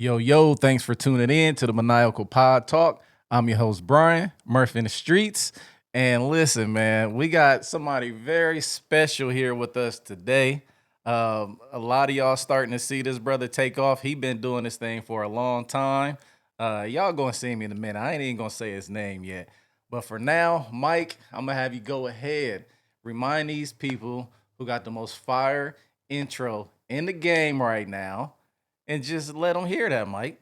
Yo, thanks for tuning in to the Maniacal Pod Talk. I'm your host, Brian, Murph in the Streets. And listen, man, we got somebody very special here with us today. A lot of y'all starting to see this brother take off. He been doing this thing for a long time. Y'all gonna see me in a minute. I ain't even gonna say his name yet. But for now, Mike, I'm gonna have you go ahead. Remind these people who got the most fire intro in the game right now and just let them hear that, Mike.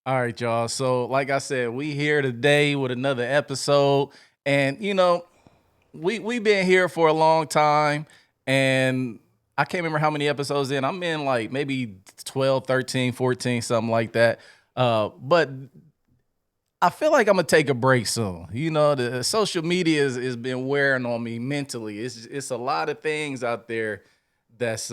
All right, y'all. So, like I said, we here today with another episode, and we been here for a long time, and I can't remember how many episodes in. I'm in like maybe 12, 13, 14, something like that. But I feel like I'm gonna take a break soon. The social media is been wearing on me mentally. It's a lot of things out there that's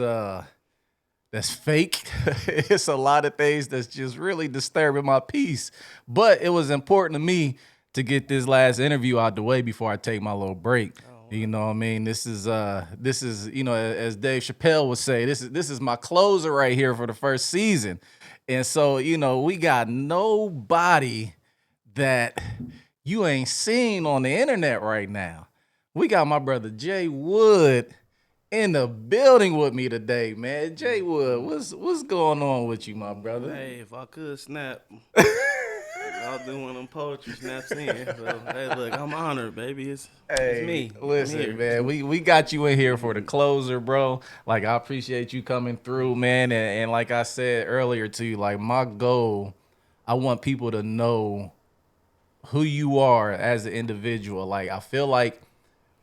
that's fake. It's a lot of things that's just really disturbing my peace. But it was important to me to get this last interview out the way before I take my little break. You know what I mean? This is as Dave Chappelle would say, this is my closer right here for the first season. And so, we got nobody that you ain't seen on the internet right now. We got my brother JaeWood in the building with me today, man. JaeWood, what's going on with you, my brother? Hey, if I could snap, I'll do one of them poetry snaps in. So, hey, look, I'm honored, baby. It's me. Listen, man, we got you in here for the closer, bro. Like, I appreciate you coming through, man. And like I said earlier to you, like, my goal, I want people to know who you are as an individual. Like, I feel like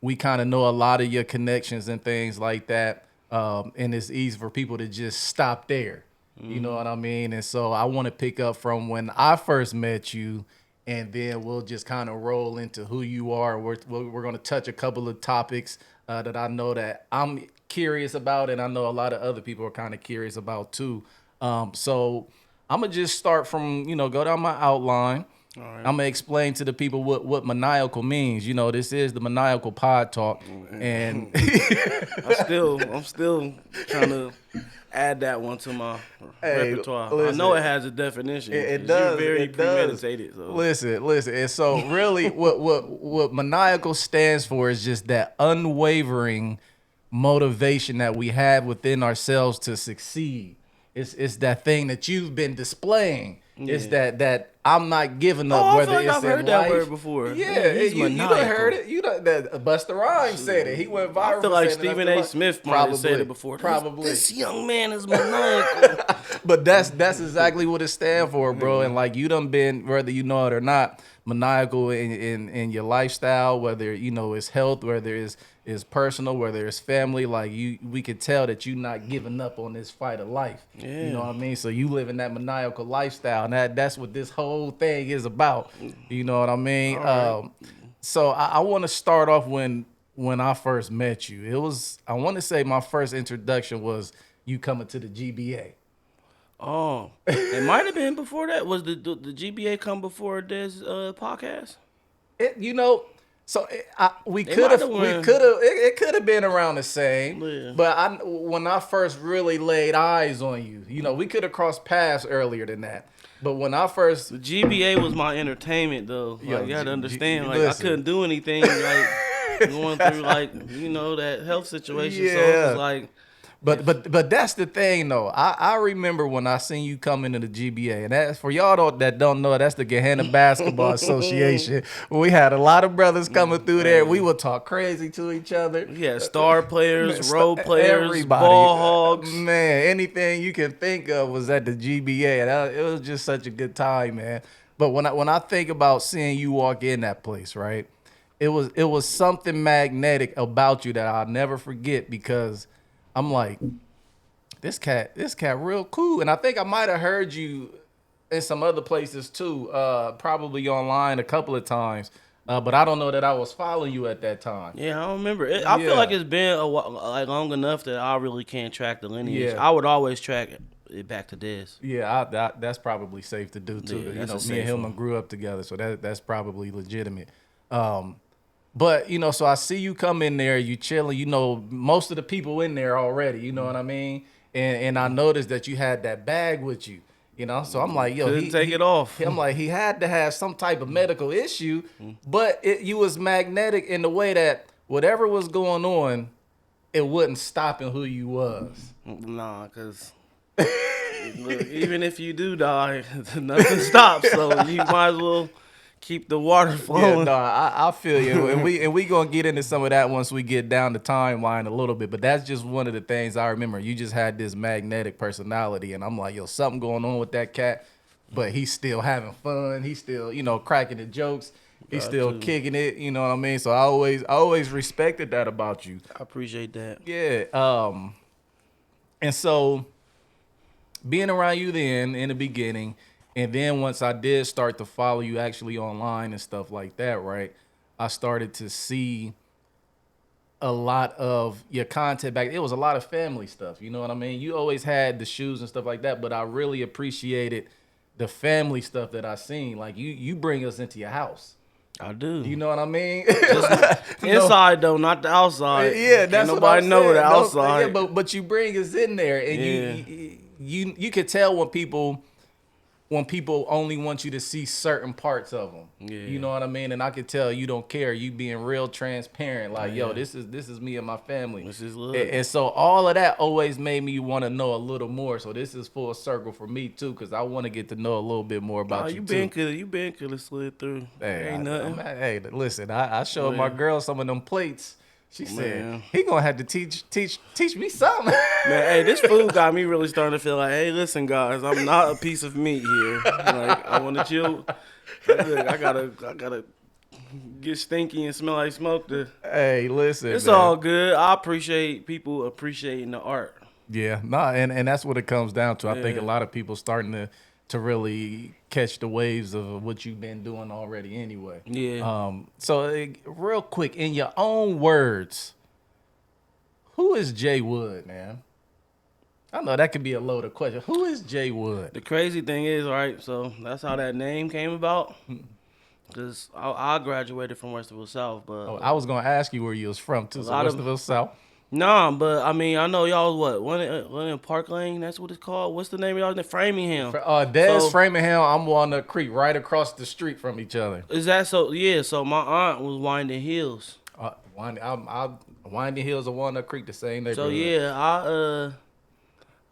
we kind of know a lot of your connections and things like that. And it's easy for people to just stop there. You know what I mean? And so I want to pick up from when I first met you, and then we'll just kind of roll into who you are. We're going to touch a couple of topics that I know that I'm curious about, and I know a lot of other people are kind of curious about too. So I'm going to just start from, go down my outline. All right. I'm gonna explain to the people what maniacal means. This is the Maniacal Pod Talk, and I'm still trying to add that one to my repertoire. Listen, I know it has a definition. It does. You're very premeditated. So. Listen. And so really, what maniacal stands for is just that unwavering motivation that we have within ourselves to succeed. It's that thing that you've been displaying. Yeah. It's that I'm not giving up. Whether like it's I've heard in that life. word before. Yeah, you done heard it. That Busta Rhymes said it. He went viral. I feel like Stephen A. Smith might have said it before. Probably. This young man is maniacal. But that's exactly what it stands for, bro. And like you done been, whether you know it or not, maniacal in your lifestyle, whether it's health, whether it's personal, whether it's family. Like we could tell that you not giving up on this fight of life. Yeah. You know what I mean? So you live in that maniacal lifestyle, and that's what this whole thing is about. You know what I mean? Right. So I want to start off when I first met you. I want to say my first introduction was you coming to the GBA. Oh, it might have been before that. Was the GBA come before this podcast? It could have been around the same. Yeah. But when I first really laid eyes on you, we could have crossed paths earlier than that. But when I first, the GBA was my entertainment though. Like, you gotta understand, like listen. I couldn't do anything like going through that health situation. Yeah. So it was like. But that's the thing though. I remember when I seen you come into the GBA, and that's for y'all that don't know, that's the Gahanna Basketball Association. We had a lot of brothers coming through there. We would talk crazy to each other. Yeah, star players, role players, everybody. Ball hogs. Man, anything you can think of was at the GBA. It was just such a good time, man. But when I think about seeing you walk in that place, right? It was something magnetic about you that I'll never forget because I'm like, this cat real cool. And I think I might have heard you in some other places too, probably online a couple of times. But I don't know that I was following you at that time. Yeah, I don't remember. I feel like it's been like long enough that I really can't track the lineage. Yeah. I would always track it back to this. Yeah, that's probably safe to do too. Yeah, Me and him grew up together, so that's probably legitimate. But so I see you come in there, you chilling. Most of the people in there already. You know what I mean? And I noticed that you had that bag with you. So I'm like, yo, Couldn't take it off. I'm like, he had to have some type of medical issue, but you was magnetic in the way that whatever was going on, it wasn't stopping who you was. Nah, cause look, even if you do die, nothing stops. So you might as well keep the water flowing. Yeah, no, I feel you, and we gonna get into some of that once we get down the timeline a little bit. But that's just one of the things I remember. You just had this magnetic personality, and I'm like, yo, something going on with that cat, but he's still having fun. He's still, cracking the jokes. He's still kicking it. You know what I mean? So I always respected that about you. I appreciate that. Yeah. And so being around you then in the beginning. And then once I did start to follow you actually online and stuff like that, right, I started to see a lot of your content back. It was a lot of family stuff, you know what I mean? You always had the shoes and stuff like that, but I really appreciated the family stuff that I seen. Like you bring us into your house. I do. You know what I mean? Inside though, not the outside. Yeah, that's Can't what I'm nobody know saying. the outside. Yeah, but you bring us in there, and you could tell when people only want you to see certain parts of them. Yeah. You know what I mean? And I could tell you don't care. You being real transparent. Like, yo, this is me and my family. This is love. And so all of that always made me want to know a little more. So this is full circle for me, too, because I want to get to know a little bit more about you, too. You been could have slid through. Hey, ain't nothing. Hey, listen, I showed my girl some of them plates. She said, he gonna have to teach me something. Man, hey, this food got me really starting to feel like, hey, listen, guys, I'm not a piece of meat here. Like, I want to chill. I gotta get stinky and smell like smoke. Hey, listen, it's all good. I appreciate people appreciating the art. Yeah, and that's what it comes down to. I think a lot of people starting to really catch the waves of what you've been doing already anyway. Yeah. So real quick, in your own words, who is JaeWood, man? I know that could be a loaded question. Who is JaeWood? The crazy thing is, right, so that's how that name came about. Because I graduated from Westerville South, but... I was going to ask you where you was from, too, so Westerville South. Nah, but I mean, I know y'all was what? One in Park Lane, that's what it's called. What's the name of y'all in Framingham? Framingham, I'm Walnut Creek, right across the street from each other. Is that so? Yeah, so my aunt was Winding Hills. Winding Hills and Walnut Creek, the same neighborhood. So yeah,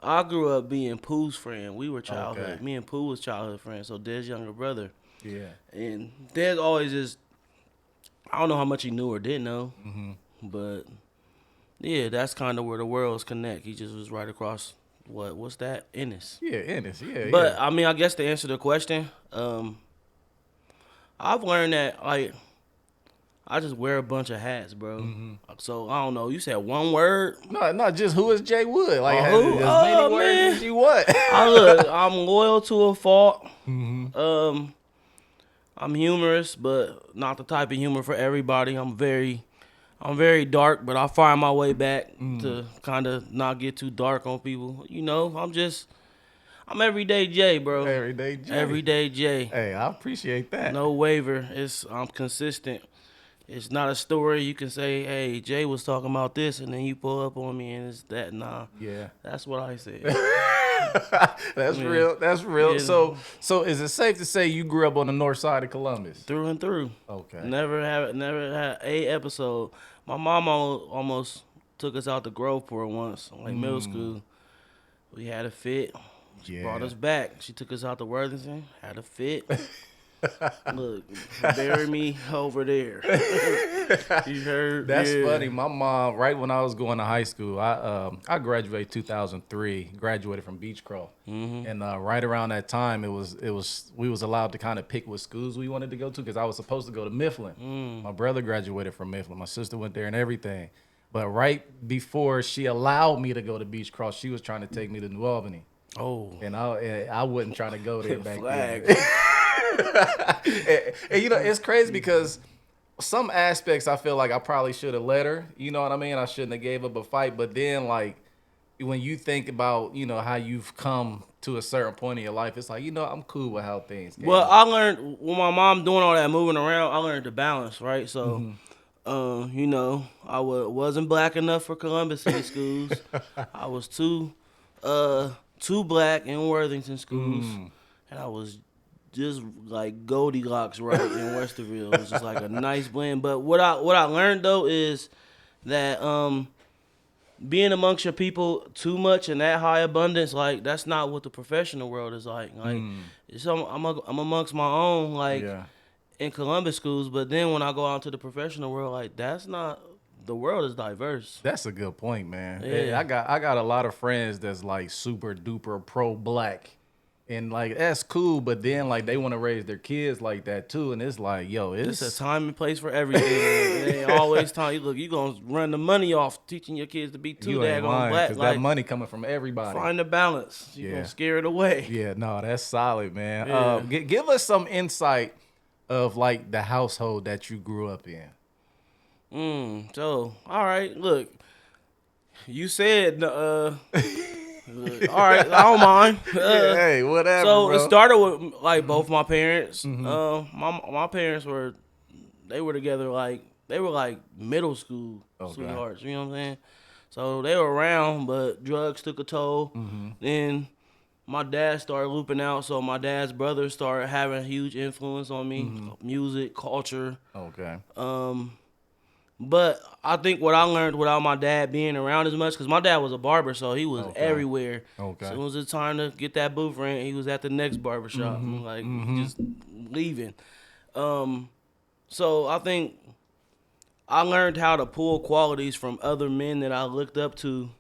I grew up being Pooh's friend. We were childhood. Okay. Me and Pooh was childhood friends. So Dez's younger brother. Yeah. And Dez always just, I don't know how much he knew or didn't know, but yeah, that's kind of where the worlds connect. He just was right across. What's that? Ennis. Yeah, Ennis. Yeah. But I mean, I guess to answer the question, I've learned that like I just wear a bunch of hats, bro. So I don't know. You said one word? No, just who is JaeWood? Like who? As many words as you want. I'm loyal to a fault. I'm humorous, but not the type of humor for everybody. I'm very dark, but I find my way back to kind of not get too dark on people. You know, I'm everyday Jay, bro. Everyday Jay. Everyday Jay. Hey, I appreciate that. No waiver. I'm consistent. It's not a story you can say, hey, Jay was talking about this, and then you pull up on me and it's that. Nah. Yeah. That's what I said. That's real. That's real. Yeah. So is it safe to say you grew up on the north side of Columbus? Through and through. Okay. Never had a episode. My mom almost took us out to Groveport once, like middle school. We had a fit. She brought us back. She took us out to Worthington, had a fit. Look, bury me over there. You heard? That's funny. My mom, right when I was going to high school, I graduated 2003. Graduated from Beechcroft, and right around that time, we was allowed to kind of pick what schools we wanted to go to because I was supposed to go to Mifflin. My brother graduated from Mifflin. My sister went there and everything. But right before she allowed me to go to Beach Cross, she was trying to take me to New Albany. Oh, And I wasn't trying to go there back flag. then. And, you know, it's crazy because some aspects I feel like I probably should have let her. You know what I mean? I shouldn't have gave up a fight. But then, like, when you think about, you know, how you've come to a certain point in your life, it's like, you know, I'm cool with how things came Well, out. I learned when my mom doing all that moving around. I learned to balance, right? So, Mm-hmm. you know, wasn't black enough for Columbus City schools. I was too black in Worthington schools, and I was just like Goldilocks right in Westerville. It was just like a nice blend. But what I learned though is that being amongst your people too much in that high abundance, like that's not what the professional world is like. Like, I'm amongst my own, like Yeah. in Columbus schools, but then when I go out to the professional world, like that's not the world is diverse. That's a good point, man. Yeah. I got a lot of friends that's like super duper pro black. And like that's cool, but then like they want to raise their kids like that too. And it's like, yo, It's a it's time and place for everything. It ain't always time. Look, you gonna run the money off teaching your kids to be too you ain't daggone lying black. because Like, that money coming from everybody. find the balance. You Yeah. gonna scare it away. Yeah, no, that's solid, man. Yeah. Give us some insight of like the household that you grew up in. So, all right, look. You said, all right, I don't mind. Yeah, hey, whatever. So bro. it started with like both my parents. My parents were together like they were like middle school sweethearts. You know what I'm saying? So they were around, but drugs took a toll. Then my dad started looping out, so my dad's brother started having a huge influence on me, music, culture. Okay. But I think what I learned without my dad being around as much, because my dad was a barber, so he was everywhere. Okay. So it was the time to get that booth rent, he was at the next barbershop, just leaving. So I think I learned how to pull qualities from other men that I looked up to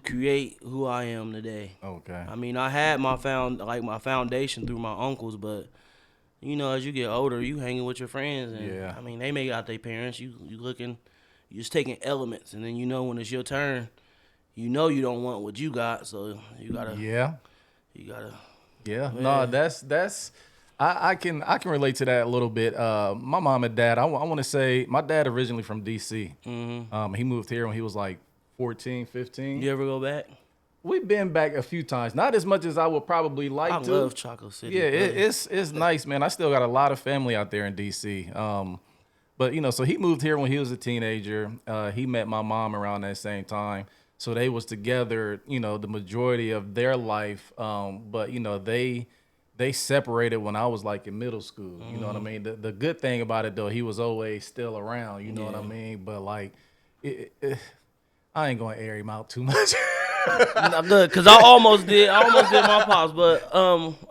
create who I am today. Okay. I mean, I had my foundation through my uncles, but you know, as you get older, you hanging with your friends, and Yeah. I mean, they make out their parents. You looking, you just taking elements, and then you know when it's your turn, you know you don't want what you got, so you gotta, Yeah. Yeah. No, that's I can relate to that a little bit. My mom and dad, I want to say my dad originally from DC. He moved here when he was like 14, 15. You ever go back? We've been back a few times, not as much as I would probably like I to. love Chocolate City. Yeah, it's nice, man. I still got a lot of family out there in DC. But you know, so he moved here when he was a teenager. He met my mom around that same time, so they was together, you know, the majority of their life. But you know, they separated when I was like in middle school. You know what I mean? The good thing about it though, he was always still around. You know what I mean? But like, I ain't gonna air him out too much. Not good, cause I almost did my pops, but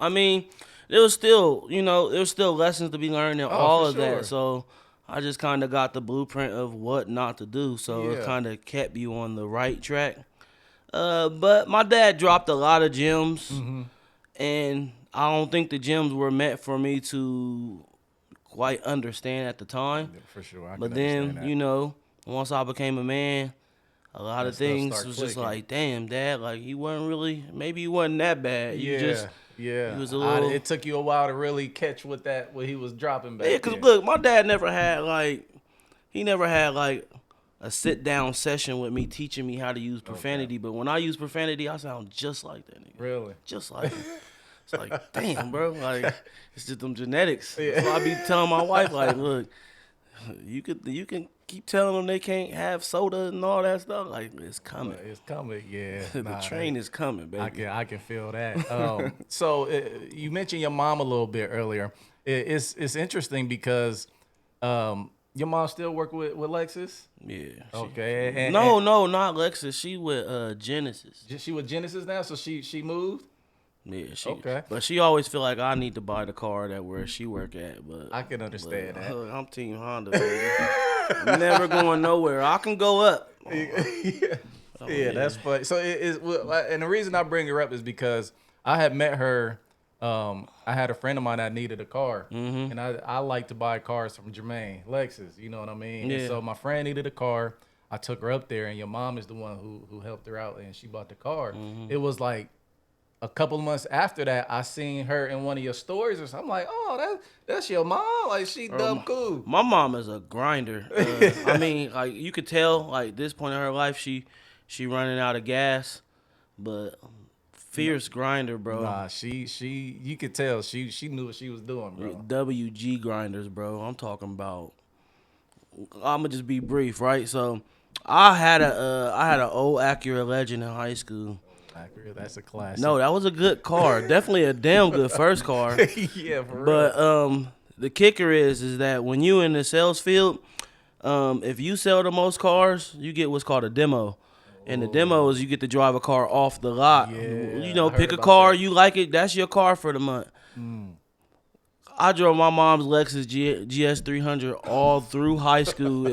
I mean, there was still lessons to be learned in all for of sure. that. So I just kind of got the blueprint of what not to do. So it Yeah. kind of kept you on the right track. But my dad dropped a lot of gems, and I don't think the gems were meant for me to quite understand at the time. For sure, I But can then, understand that. you know, once I became a man, a lot That of stuff things start was just clicking. like, damn, Dad, like maybe he wasn't that bad. You just, yeah. he was a little. It took you a while to really catch what he was dropping back. Yeah, cause then. look, my dad never had like a sit down session with me teaching me how to use profanity. But when I use profanity, I sound just like that nigga. Really? Just like him. It's like, damn, bro. Like, it's just them genetics. So I be telling my wife, like, look, you can keep telling them they can't have soda and all that stuff. Like, it's coming. It's coming, yeah. The train is coming, baby. I can feel that. So you mentioned your mom a little bit earlier. It's interesting because your mom still work with Lexus. Yeah. Okay. No, not Lexus. She with Genesis. She with Genesis now, so she moved. Yeah, Okay. But she always feel like I need to buy the car that where she work at. But I can understand that. I'm Team Honda, baby. I'm never going nowhere. I can go up. Yeah, that's funny. So and the reason I bring her up is because I had met her. I had a friend of mine that needed a car, and I like to buy cars from Jermaine Lexus. You know what I mean? Yeah. And so my friend needed a car. I took her up there, and your mom is the one who helped her out, and she bought the car. Mm-hmm. It was like a couple of months after that, I seen her in one of your stories or something. I'm like, oh, that's your mom. Like, she dumb cool. My mom is a grinder. I mean, like you could tell, like this point in her life, she running out of gas, but fierce grinder, bro. Nah, you could tell she knew what she was doing, bro. WG grinders, bro. I'm talking about. I'ma just be brief, right? So, I had an old Acura Legend in high school. Accurate, that's a classic. No, that was a good car. Definitely a damn good first car. Yeah, for real. But the kicker is that when you in the sales field, if you sell the most cars, you get what's called a demo. And the demo is you get to drive a car off the lot. Yeah, You know, I heard pick a about car, that. you like it, that's your car for the month. I drove my mom's Lexus GS 300 all through high school.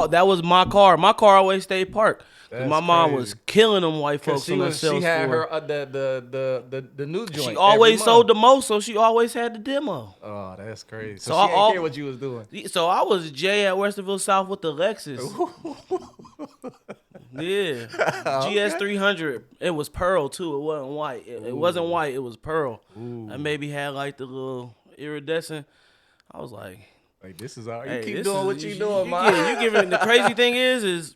That was my car. My car always stayed parked. 'Cause That's my mom crazy. was killing them white folks She on the sales she had floor. her the new joint. She every always month. sold the most, so she always had the demo. Oh, that's crazy. So, So she I didn't care what you was doing. So I was Jay at Westerville South with the Lexus. Yeah, GS 300. It was pearl too. It wasn't white. It wasn't white. It was pearl. I maybe had like the little iridescent. I was like, Like, this is all right. hey, You keep this doing is- what you doing, man. You giving the crazy thing is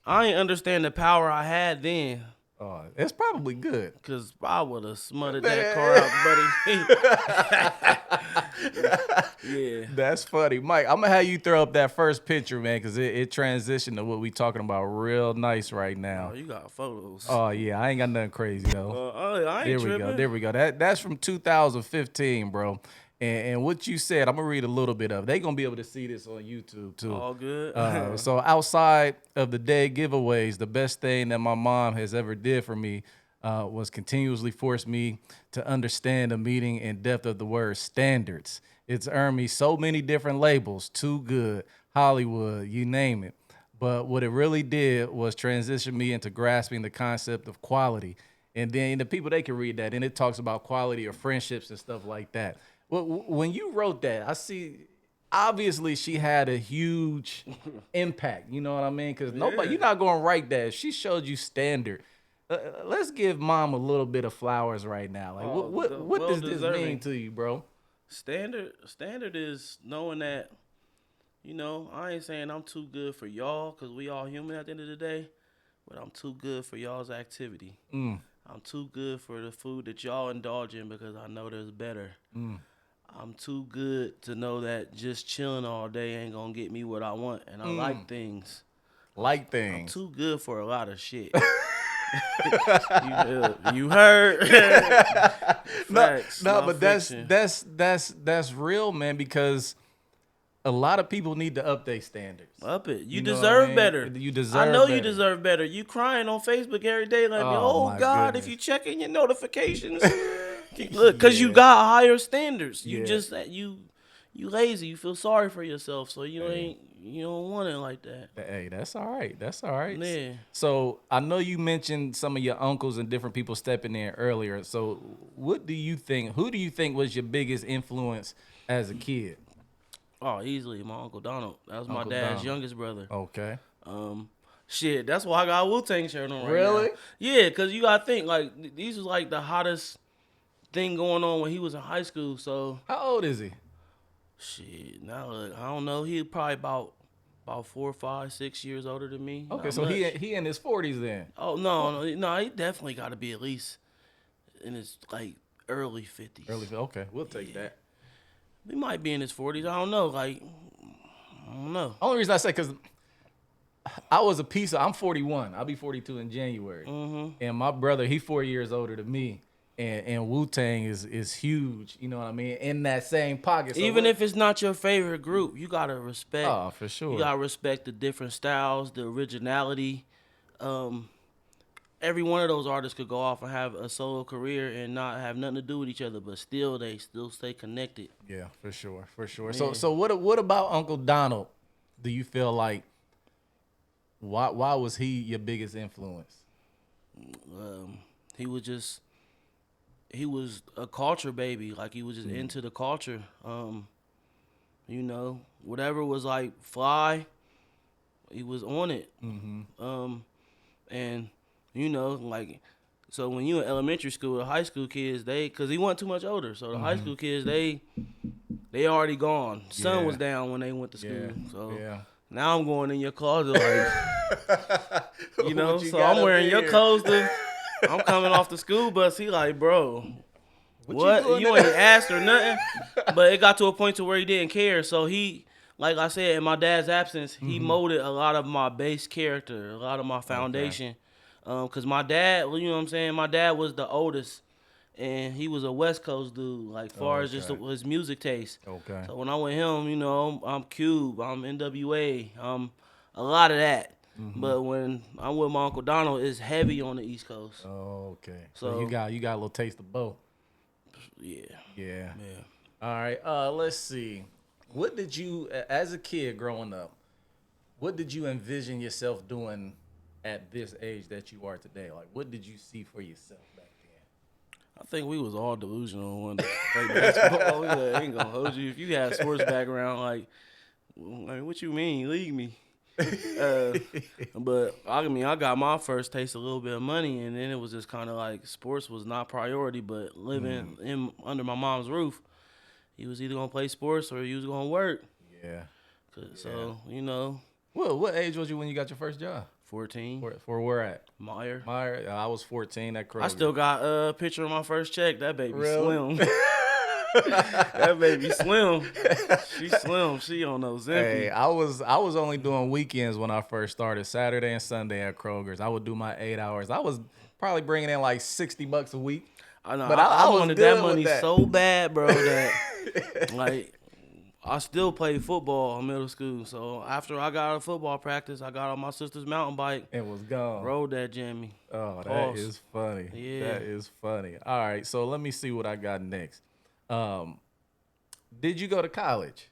I ain't understand the power I had then. Oh, it's probably good. Cause I would have smothered that car out, buddy. Yeah. That's funny, Mike. I'm gonna have you throw up that first picture, man, because it transitioned to what we talking about real nice right now. Oh, you got photos. Oh yeah, I ain't got nothing crazy though. I ain't There we tripping. go. There we go. That's from 2015, bro. And what you said, I'm gonna read a little bit of it. They gonna be able to see this on YouTube too. All good. So outside of the day giveaways, the best thing that my mom has ever did for me was continuously force me to understand the meaning and depth of the word standards. It's earned me so many different labels, too good, Hollywood, you name it. But what it really did was transition me into grasping the concept of quality. And then the people, they can read that, and it talks about quality of friendships and stuff like that. When you wrote that, I see, obviously she had a huge impact. You know what I mean? Because nobody, you're not going to write that. If she showed you standard. Let's give mom a little bit of flowers right now. Like, what does this mean to you, bro? Standard is knowing that, you know, I ain't saying I'm too good for y'all because we all human at the end of the day, but I'm too good for y'all's activity. I'm too good for the food that y'all indulge in because I know there's better. I'm too good to know that just chilling all day ain't gonna get me what I want, and I like things. Like I'm things. too good for a lot of shit. You heard? Facts, No, not but fiction. that's real, man, because a lot of people need to update standards. Up it. You know what deserve I mean? better. You deserve I know you better. deserve better. You crying on Facebook every day like, Oh, oh my God, goodness. if you checking your notifications, look, cause you got higher standards. You Yeah. just you lazy. You feel sorry for yourself, so you don't want it like that. Hey, that's all right. That's all right. Yeah. So I know you mentioned some of your uncles and different people stepping in earlier. So what do you think? Who do you think was your biggest influence as a kid? Oh, easily, my Uncle Donald. That was my Uncle dad's Donald. youngest brother. Okay. Shit, that's why I got a Wu-Tang shirt on right Really? now. Yeah, because you got to think, like, these was like the hottest thing going on when he was in high school. So, How old is he? shit, now look, I don't know. He probably about 4, 5, 6 years older than me. Okay, Not so much. he in his 40s then. Oh, no, he definitely got to be at least in his, like, early 50s. Okay, we'll take that. He might be in his 40s. I don't know. Like, I don't know. Only reason I say because I was a piece of, I'm 41. I'll be 42 in January. And my brother, he 4 years older than me. And Wu-Tang is huge, you know what I mean, in that same pocket. So Even if it's not your favorite group, you got to respect. Oh, for sure. You gotta respect the different styles, the originality. Every one of those artists could go off and have a solo career and not have nothing to do with each other, but still they still stay connected. Yeah, for sure. So what about Uncle Donald? Do you feel like why was he your biggest influence? He was a culture baby. Like he was just into the culture. You know, whatever was like fly, he was on it. And you know, like, so when you in elementary school, the high school kids, cause he wasn't too much older, so the high school kids, they already gone. Sun was down when they went to school, so now I'm going in your closet, like, you know, so I'm wearing your clothes. I'm coming off the school bus. He like, bro, what? You ain't asked or nothing. But it got to a point to where he didn't care. So he, like I said, in my dad's absence, he molded a lot of my base character, a lot of my foundation. Cause my dad, you know what I'm saying? My dad was the oldest, and he was a West Coast dude, like far as just his music taste. Okay. So when I'm with him, you know, I'm Cube, I'm NWA, I'm a lot of that. But when I'm with my Uncle Donald, it's heavy on the East Coast. Oh, okay. So you got a little taste of both. Yeah. All right. Let's see. What did you, as a kid growing up, what did you envision yourself doing at this age that you are today? Like, what did you see for yourself back then? I think we was all delusional when we played basketball. I ain't gonna hold you. If you had a sports background, like what you mean? Leave me. But I mean, I got my first taste of a little bit of money, and then it was just kind of like sports was not priority, but living under my mom's roof, he was either gonna play sports or he was gonna work. Yeah. So you know. Well, what age was you when you got your first job? 14. For where at? Meyer. I was 14 at Kroger. I still got a picture of my first check. That baby slim. That baby slim. She slim. She on those empty. Hey, I was only doing weekends when I first started, Saturday and Sunday at Kroger's. I would do my 8 hours. I was probably bringing in like $60 a week. I know. But I was wanted good that money with that. so bad, bro, that like I still played football in middle school. So after I got out of football practice, I got on my sister's mountain bike. It was gone. Rode that jammy. Oh, that is funny. Yeah. That is funny. All right, so let me see what I got next. Did you go to college?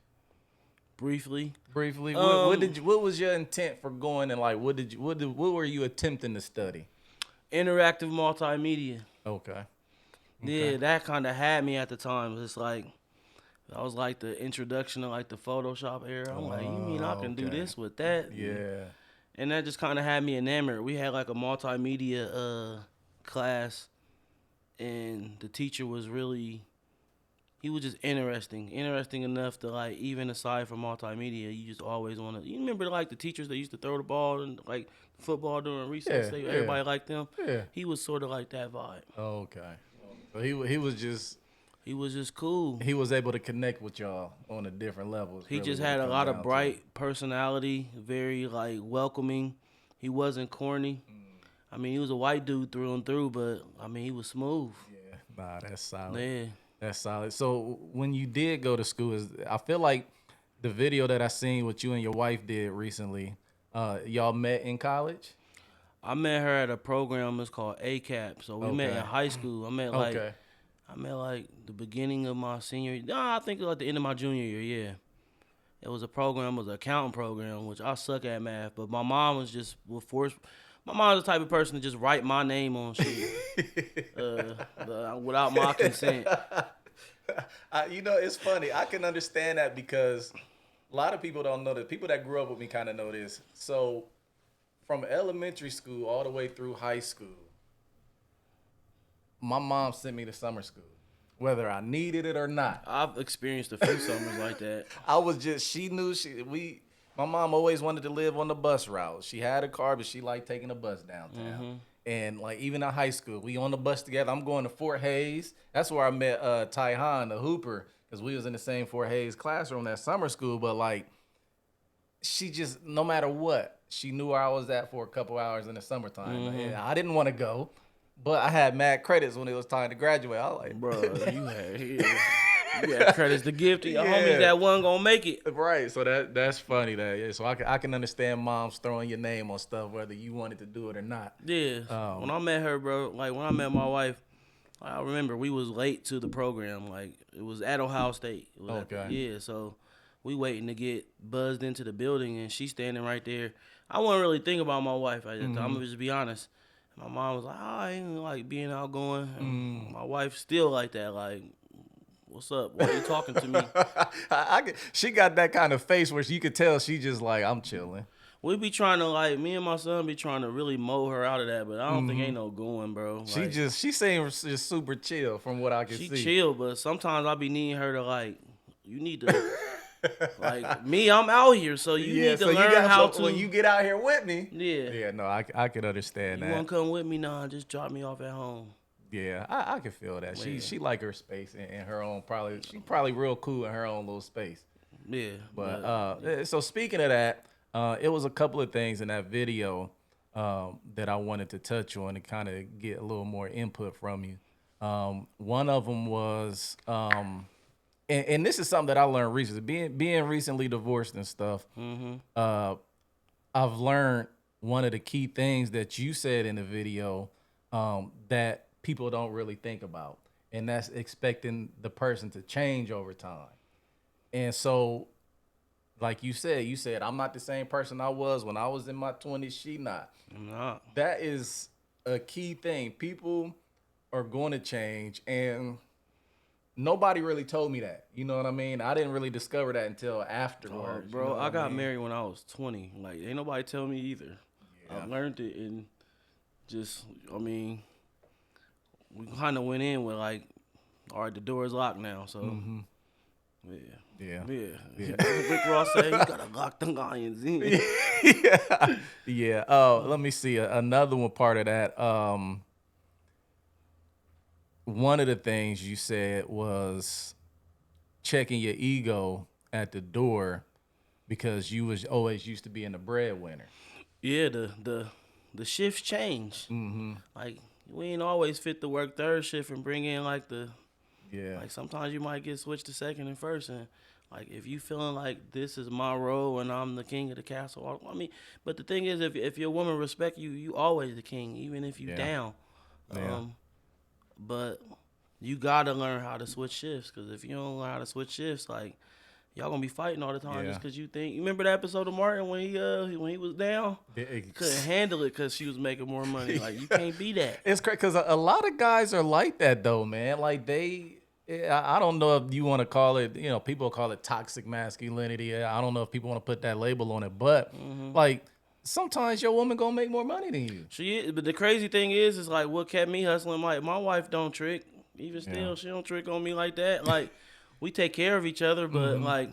Briefly. What was your intent for going, and like what were you attempting to study? Interactive multimedia. Okay. Yeah, that kind of had me at the time. It's like that was like the introduction to like the Photoshop era. I'm like, you mean I can do this with that? Yeah. And that just kind of had me enamored. We had like a multimedia class, and the teacher was he was just interesting enough to like, even aside from multimedia, you just always want to. You remember like the teachers that used to throw the ball and like football during recess? Everybody liked them. Yeah. He was sort of like that vibe. Okay. So he was just. He was just cool. He was able to connect with y'all on a different level. He just had a lot of bright personality, very like welcoming. He wasn't corny. I mean, he was a white dude through and through, but I mean, he was smooth. Yeah, nah, that's solid. Yeah. That's solid. So when you did go to school, I feel like the video that I seen what you and your wife did recently, y'all met in college? I met her at a program. It's called ACAP. So we met in high school. I met like the beginning of my senior year. No, I think it was at the end of my junior year, yeah. It was a program, it was an accounting program, which I suck at math, but my mom was just my mom's the type of person to just write my name on shit without my consent. It's funny. I can understand that because a lot of people don't know this. People that grew up with me kind of know this. So from elementary school all the way through high school, my mom sent me to summer school, whether I needed it or not. I've experienced a few summers like that. My mom always wanted to live on the bus route. She had a car, but she liked taking the bus downtown. And like even in high school, we on the bus together. I'm going to Fort Hayes. That's where I met Ty Han, the hooper, because we was in the same Fort Hayes classroom at summer school. But like, she just, no matter what, she knew where I was at for a couple hours in the summertime. And I didn't want to go, but I had mad credits when it was time to graduate. I was like, bro, you had credits to give to your homies that wasn't gonna make it. Right, so that's funny. So I can understand moms throwing your name on stuff whether you wanted to do it or not. Yeah. When I met her, bro, like when I met my wife, I remember we was late to the program. Like it was at Ohio State. So we waiting to get buzzed into the building, and she standing right there. I wasn't really thinking about my wife at that time. I'm gonna just be honest. My mom was like, "Oh, I ain't like being outgoing." And my wife still like that, like. What's up? Why are you talking to me? She got that kind of face where you could tell she just like, I'm chilling. We be trying to like me and my son be trying to really mold her out of that, but I don't think ain't no going, bro. Like, She seems just super chill from what I can she see. chill, but sometimes I be needing her to like, you need to like me. I'm out here, so you Yeah, need to so you learn got how so when to. you get out here with me. Yeah, Yeah, no, I could understand you that. want to come with me? Nah, just drop me off at home. Yeah, I can feel that. Yeah. She like her space in her own she probably real cool in her own little space. Yeah, But yeah. so speaking of that, it was a couple of things in that video that I wanted to touch on and kind of get a little more input from you. One of them was, and this is something that I learned recently, being recently divorced and stuff. Uh, I've learned one of the key things that you said in the video that people don't really think about, and that's expecting the person to change over time. And so, like you said, I'm not the same person I was when I was in my 20s. She not. I'm not. That is a key thing. People are going to change, and nobody really told me that. You know what I mean? I didn't really discover that until afterwards. Bro, you know what I got mean? married when I was 20. Like, ain't nobody tell me either. Yeah. I learned it and just, I mean, we kind of went in with like, all right, the door is locked now, so yeah. Yeah. Yeah. Rick Ross said, you gotta lock the lions in. Yeah. Yeah. Oh, let me see. Another one part of that. One of the things you said was checking your ego at the door because you was always used to being the breadwinner. Yeah, the shifts change. Like, we ain't always fit to work third shift and bring in like Yeah. like sometimes you might get switched to second and first, and like if you feeling like this is my role and I'm the king of the castle, I mean, but the thing is, if your woman respect you, you always the king, even if you Yeah. down. Yeah. But you gotta learn how to switch shifts, because if you don't learn how to switch shifts, like y'all gonna be fighting all the time Yeah. just because you think. You remember the episode of Martin when he was down, couldn't handle it because she was making more money. Like, you can't be that. It's crazy because a lot of guys are like that though, man. Like I don't know if you want to call it, people call it toxic masculinity. I don't know if people want to put that label on it, but like sometimes your woman gonna make more money than you. She is, but the crazy thing is like what kept me hustling. Like, my wife don't trick. Even still, Yeah. she don't trick on me like that. Like, we take care of each other, but like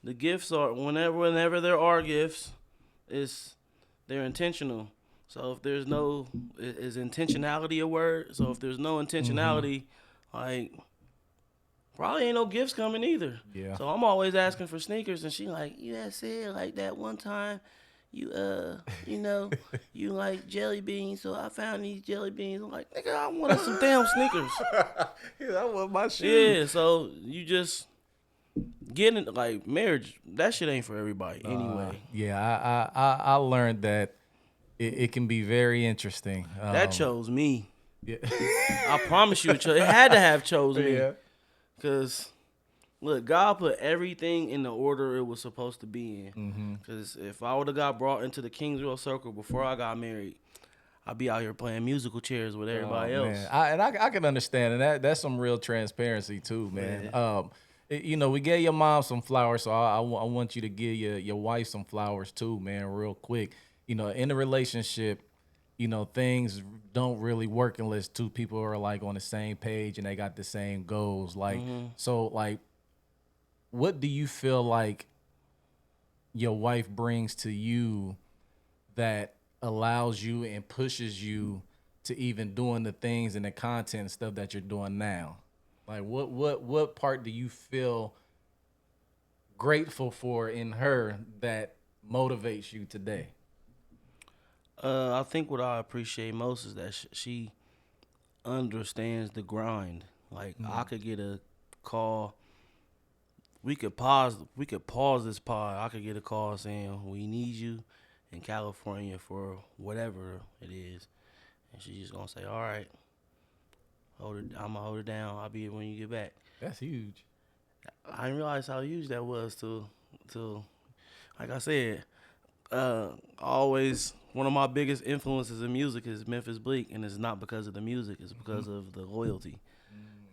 the gifts are whenever there are gifts, they're intentional. So if there's no, is intentionality a word? So if there's no intentionality, like, probably ain't no gifts coming either. Yeah. So I'm always asking for sneakers, and she like, you had said like that one time, you you like jelly beans, so I found these jelly beans. I'm like, nigga, I wanted some damn sneakers. Yeah, that was my shoe. Yeah, so you just getting like marriage. That shit ain't for everybody anyway. Yeah, I learned that it can be very interesting. That chose me. Yeah. I promise you, it had to have chose me. Yeah. Cause look, God put everything in the order it was supposed to be in. Cause if I would have got brought into the Kingsville Circle before I got married, I'd be out here playing musical chairs with everybody else. Man. I can understand, and that's some real transparency too, man. We gave your mom some flowers, so I want you to give your wife some flowers too, man, real quick. In a relationship, things don't really work unless two people are like on the same page and they got the same goals. Like, so like, what do you feel like your wife brings to you that allows you and pushes you to even doing the things and the content and stuff that you're doing now? Like, what part do you feel grateful for in her that motivates you today? I think what I appreciate most is that she understands the grind. Like, I could get a call. We could pause this pod. I could get a call saying we need you in California for whatever it is, and she's just gonna say, "All right, I'm gonna hold it down. I'll be here when you get back." That's huge. I didn't realize how huge that was till like I said, always one of my biggest influences in music is Memphis Bleak, and it's not because of the music, it's because of the loyalty.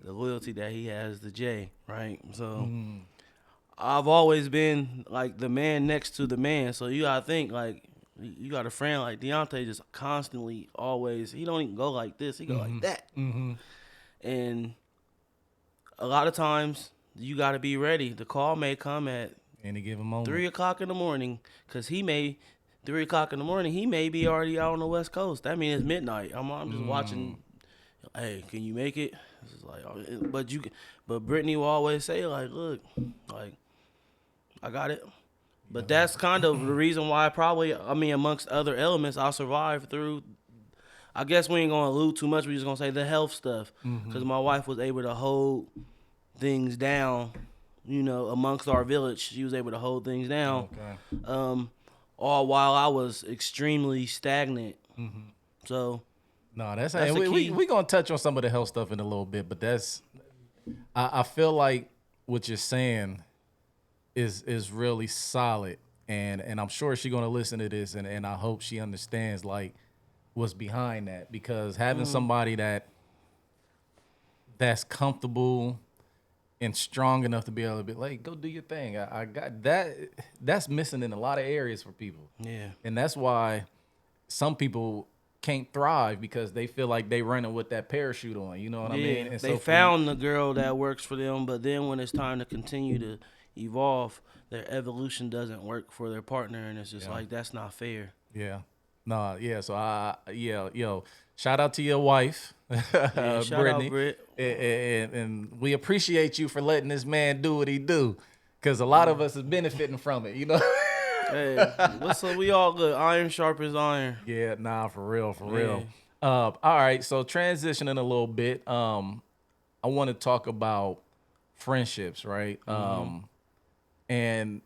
The loyalty that he has to Jay, right? So I've always been like the man next to the man. So you gotta think like You got a friend like Deontay just constantly, always. He don't even go like this. He go like that. And a lot of times you got to be ready. The call may come at any given moment, 3:00 in the morning, because 3:00 in the morning, he may be already out on the West Coast. That means it's midnight. I'm just watching. Hey, can you make it? It's like, but Brittany will always say, like, look, like, I got it. But that's kind of the reason why amongst other elements, I survived through. I guess we ain't gonna allude too much. We just gonna say the health stuff, because my wife was able to hold things down. Amongst our village, she was able to hold things down. Okay. All while I was extremely stagnant. So, no, that's the key. We gonna touch on some of the health stuff in a little bit, but I feel like what you're saying is really solid, and I'm sure she's gonna listen to this, and I hope she understands like what's behind that, because having somebody that's comfortable and strong enough to be able to be like, go do your thing. I got that. That's missing in a lot of areas for people. Yeah. And that's why some people can't thrive, because they feel like they running with that parachute on. You know what I mean? And they found the girl that works for them, but then when it's time to continue to evolve, their evolution doesn't work for their partner, and it's just like, that's not fair. Yeah. No, yeah. So yo, shout out to your wife, Shout Brittany. out, Britt. And we appreciate you for letting this man do what he do, because a lot of us is benefiting from it, you know. Hey, listen, we all good. Iron sharpens iron. Yeah, nah, for real. All right, so transitioning a little bit, I want to talk about friendships, right? And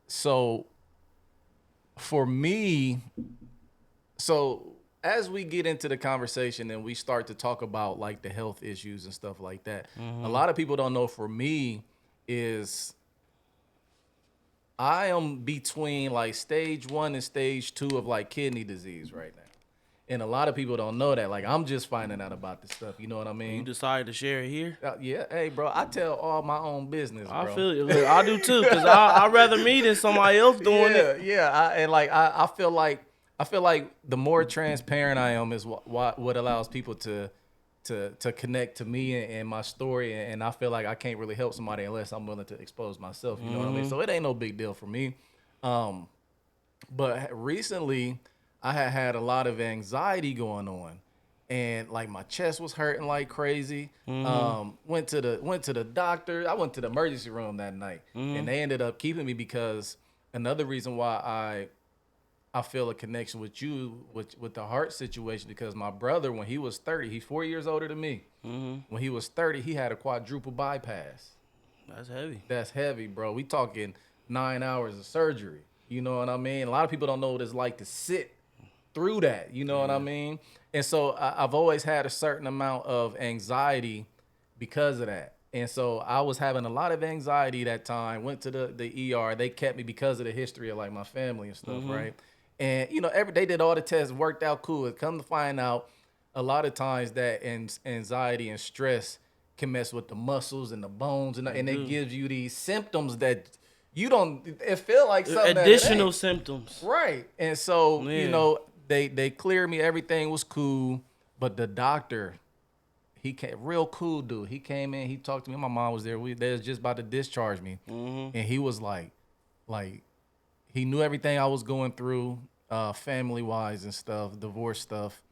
so for me, so as we get into the conversation and we start to talk about like the health issues and stuff like that, a lot of people don't know, for me, is I am between like stage 1 and stage 2 of like kidney disease right now. And a lot of people don't know that. Like, I'm just finding out about this stuff. You know what I mean? You decided to share it here? Yeah. Hey, bro, I tell all my own business, bro. I feel you. Look, I do too, because I'd rather me than somebody else doing it. Yeah. I feel like the more transparent I am is what allows people to connect to me and my story. And I feel like I can't really help somebody unless I'm willing to expose myself. You know what I mean? So it ain't no big deal for me. But recently, I had a lot of anxiety going on, and like my chest was hurting like crazy. Went to the doctor. I went to the emergency room that night, and they ended up keeping me, because another reason why I feel a connection with you with the heart situation, because my brother, when he was 30, he's 4 years older than me. When he was 30, he had a quadruple bypass. That's heavy, bro. We talking 9 hours of surgery. You know what I mean? A lot of people don't know what it's like to sit through that. You know what I mean? And so I've always had a certain amount of anxiety because of that. And so I was having a lot of anxiety that time. Went to the ER. They kept me because of the history of like my family and stuff, right? And they did all the tests, worked out cool. It come to find out, a lot of times that anxiety and stress can mess with the muscles and the bones, and it gives you these symptoms that you don't. It feel like something additional symptoms, right? And so they cleared me. Everything was cool, but the doctor, he came, real cool dude. He came in, he talked to me. My mom was there. They was just about to discharge me, and he was like, he knew everything I was going through, family wise and stuff, divorce stuff.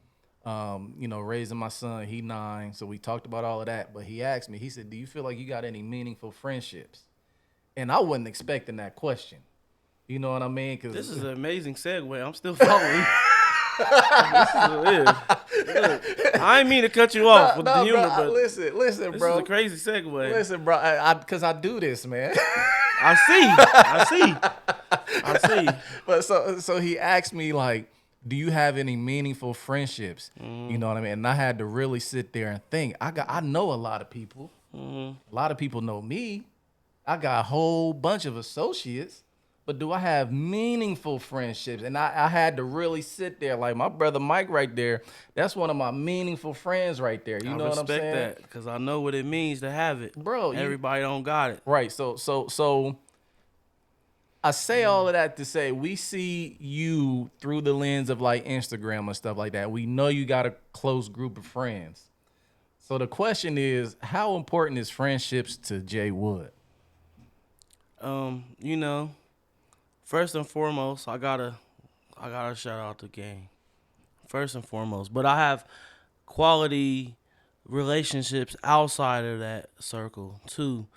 Raising my son, he 9, so we talked about all of that. But he asked me, he said, "Do you feel like you got any meaningful friendships?" And I wasn't expecting that question. You know what I mean? Cause this is an amazing segue. I'm still following. I ain't mean to cut you off with the humor, bro, but listen, this bro. This is a crazy segue. Listen, bro, because I do this, man. I see. But so he asked me, like, do you have any meaningful friendships? You know what I mean? And I had to really sit there and think. I know a lot of people. A lot of people know me. I got a whole bunch of associates. But do I have meaningful friendships? And I had to really sit there. Like my brother Mike right there, that's one of my meaningful friends right there. You know what I'm saying? I respect that, because I know what it means to have it. Bro, everybody don't got it. Right. So I say all of that to say we see you through the lens of like Instagram and stuff like that. We know you got a close group of friends. So the question is, how important is friendships to JaeWood? You know, first and foremost, I gotta shout out the game. First and foremost, but I have quality relationships outside of that circle too.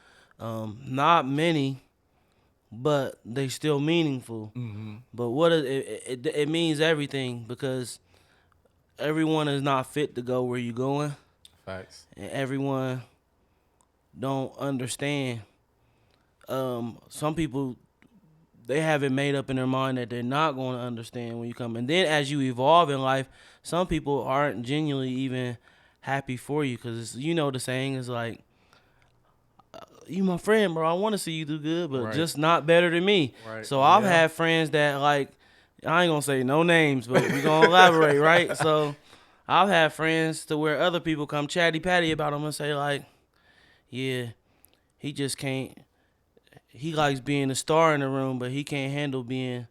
Not many, but they still meaningful. Mm-hmm. But what it means everything because everyone is not fit to go where you're going, Facts. and everyone don't understand. Some people they have it made up in their mind that they're not going to understand when you come. And then as you evolve in life, some people aren't genuinely even happy for you because you know the saying is like, "You my friend, bro. I want to see you do good, but Right. just not better than me." Right. So I've Yeah. had friends that like, I ain't gonna say no names, but we gonna elaborate, right? So I've had friends to where other people come chatty patty about them and say like, "Yeah, he just can't. He likes being the star in the room, but he can't handle being.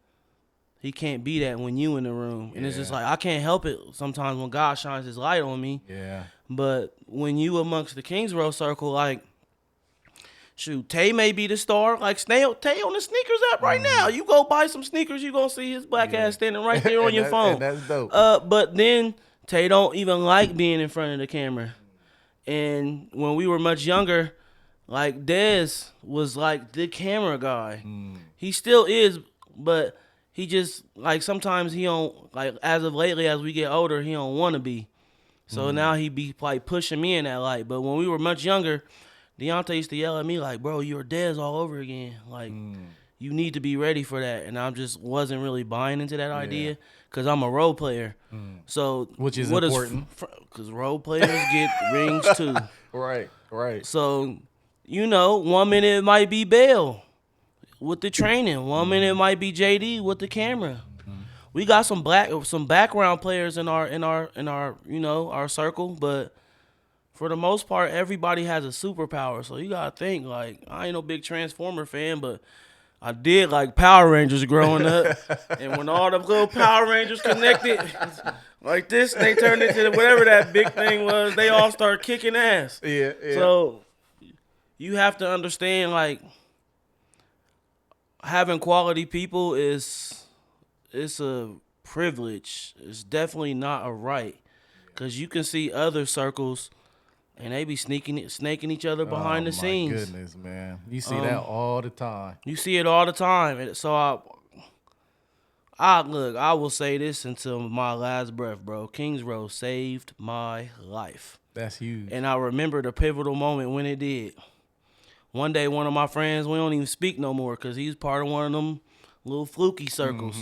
He can't be that when you in the room." And it's just Yeah. like I can't help it sometimes when God shines His light on me. Yeah. But when you amongst the Kings Row circle, like shoot, Tay may be the star. Like Tay on the sneakers app right now. You go buy some sneakers, you gonna see his black Yeah. ass standing right there on your And phone. that's dope. But then Tay don't even like being in front of the camera. And when we were much younger, like Dez was like the camera guy. He still is, but he just like sometimes he don't like as of lately as we get older, he don't want to be. So now he be like pushing me in that light. But when we were much younger, Deontay used to yell at me like, "Bro, you're Dez all over again. Like, you need to be ready for that." And I just wasn't really buying into that idea because I'm a role player. So Which is what important. Because role players get rings too. Right. Right. So, you know, 1 minute it might be Bell with the training. 1 minute it might be JD with the camera. We got some background players in our you know our circle, but for the most part, everybody has a superpower. So you gotta think like I ain't no big Transformer fan, but I did like Power Rangers growing up, and when all the little Power Rangers connected like this, they turned into whatever that big thing was. They all start kicking ass. Yeah. Yeah. So you have to understand like having quality people is it's a privilege. It's definitely not a right because you can see other circles and they be snaking each other behind Oh the my scenes. goodness, man! You see that all the time. You see it all the time. And so I look. I will say this until my last breath, bro. Kings Row saved my life, That's huge. and I remember the pivotal moment when it did. One day, one of my friends, we don't even speak no more because he's part of one of them little fluky circles.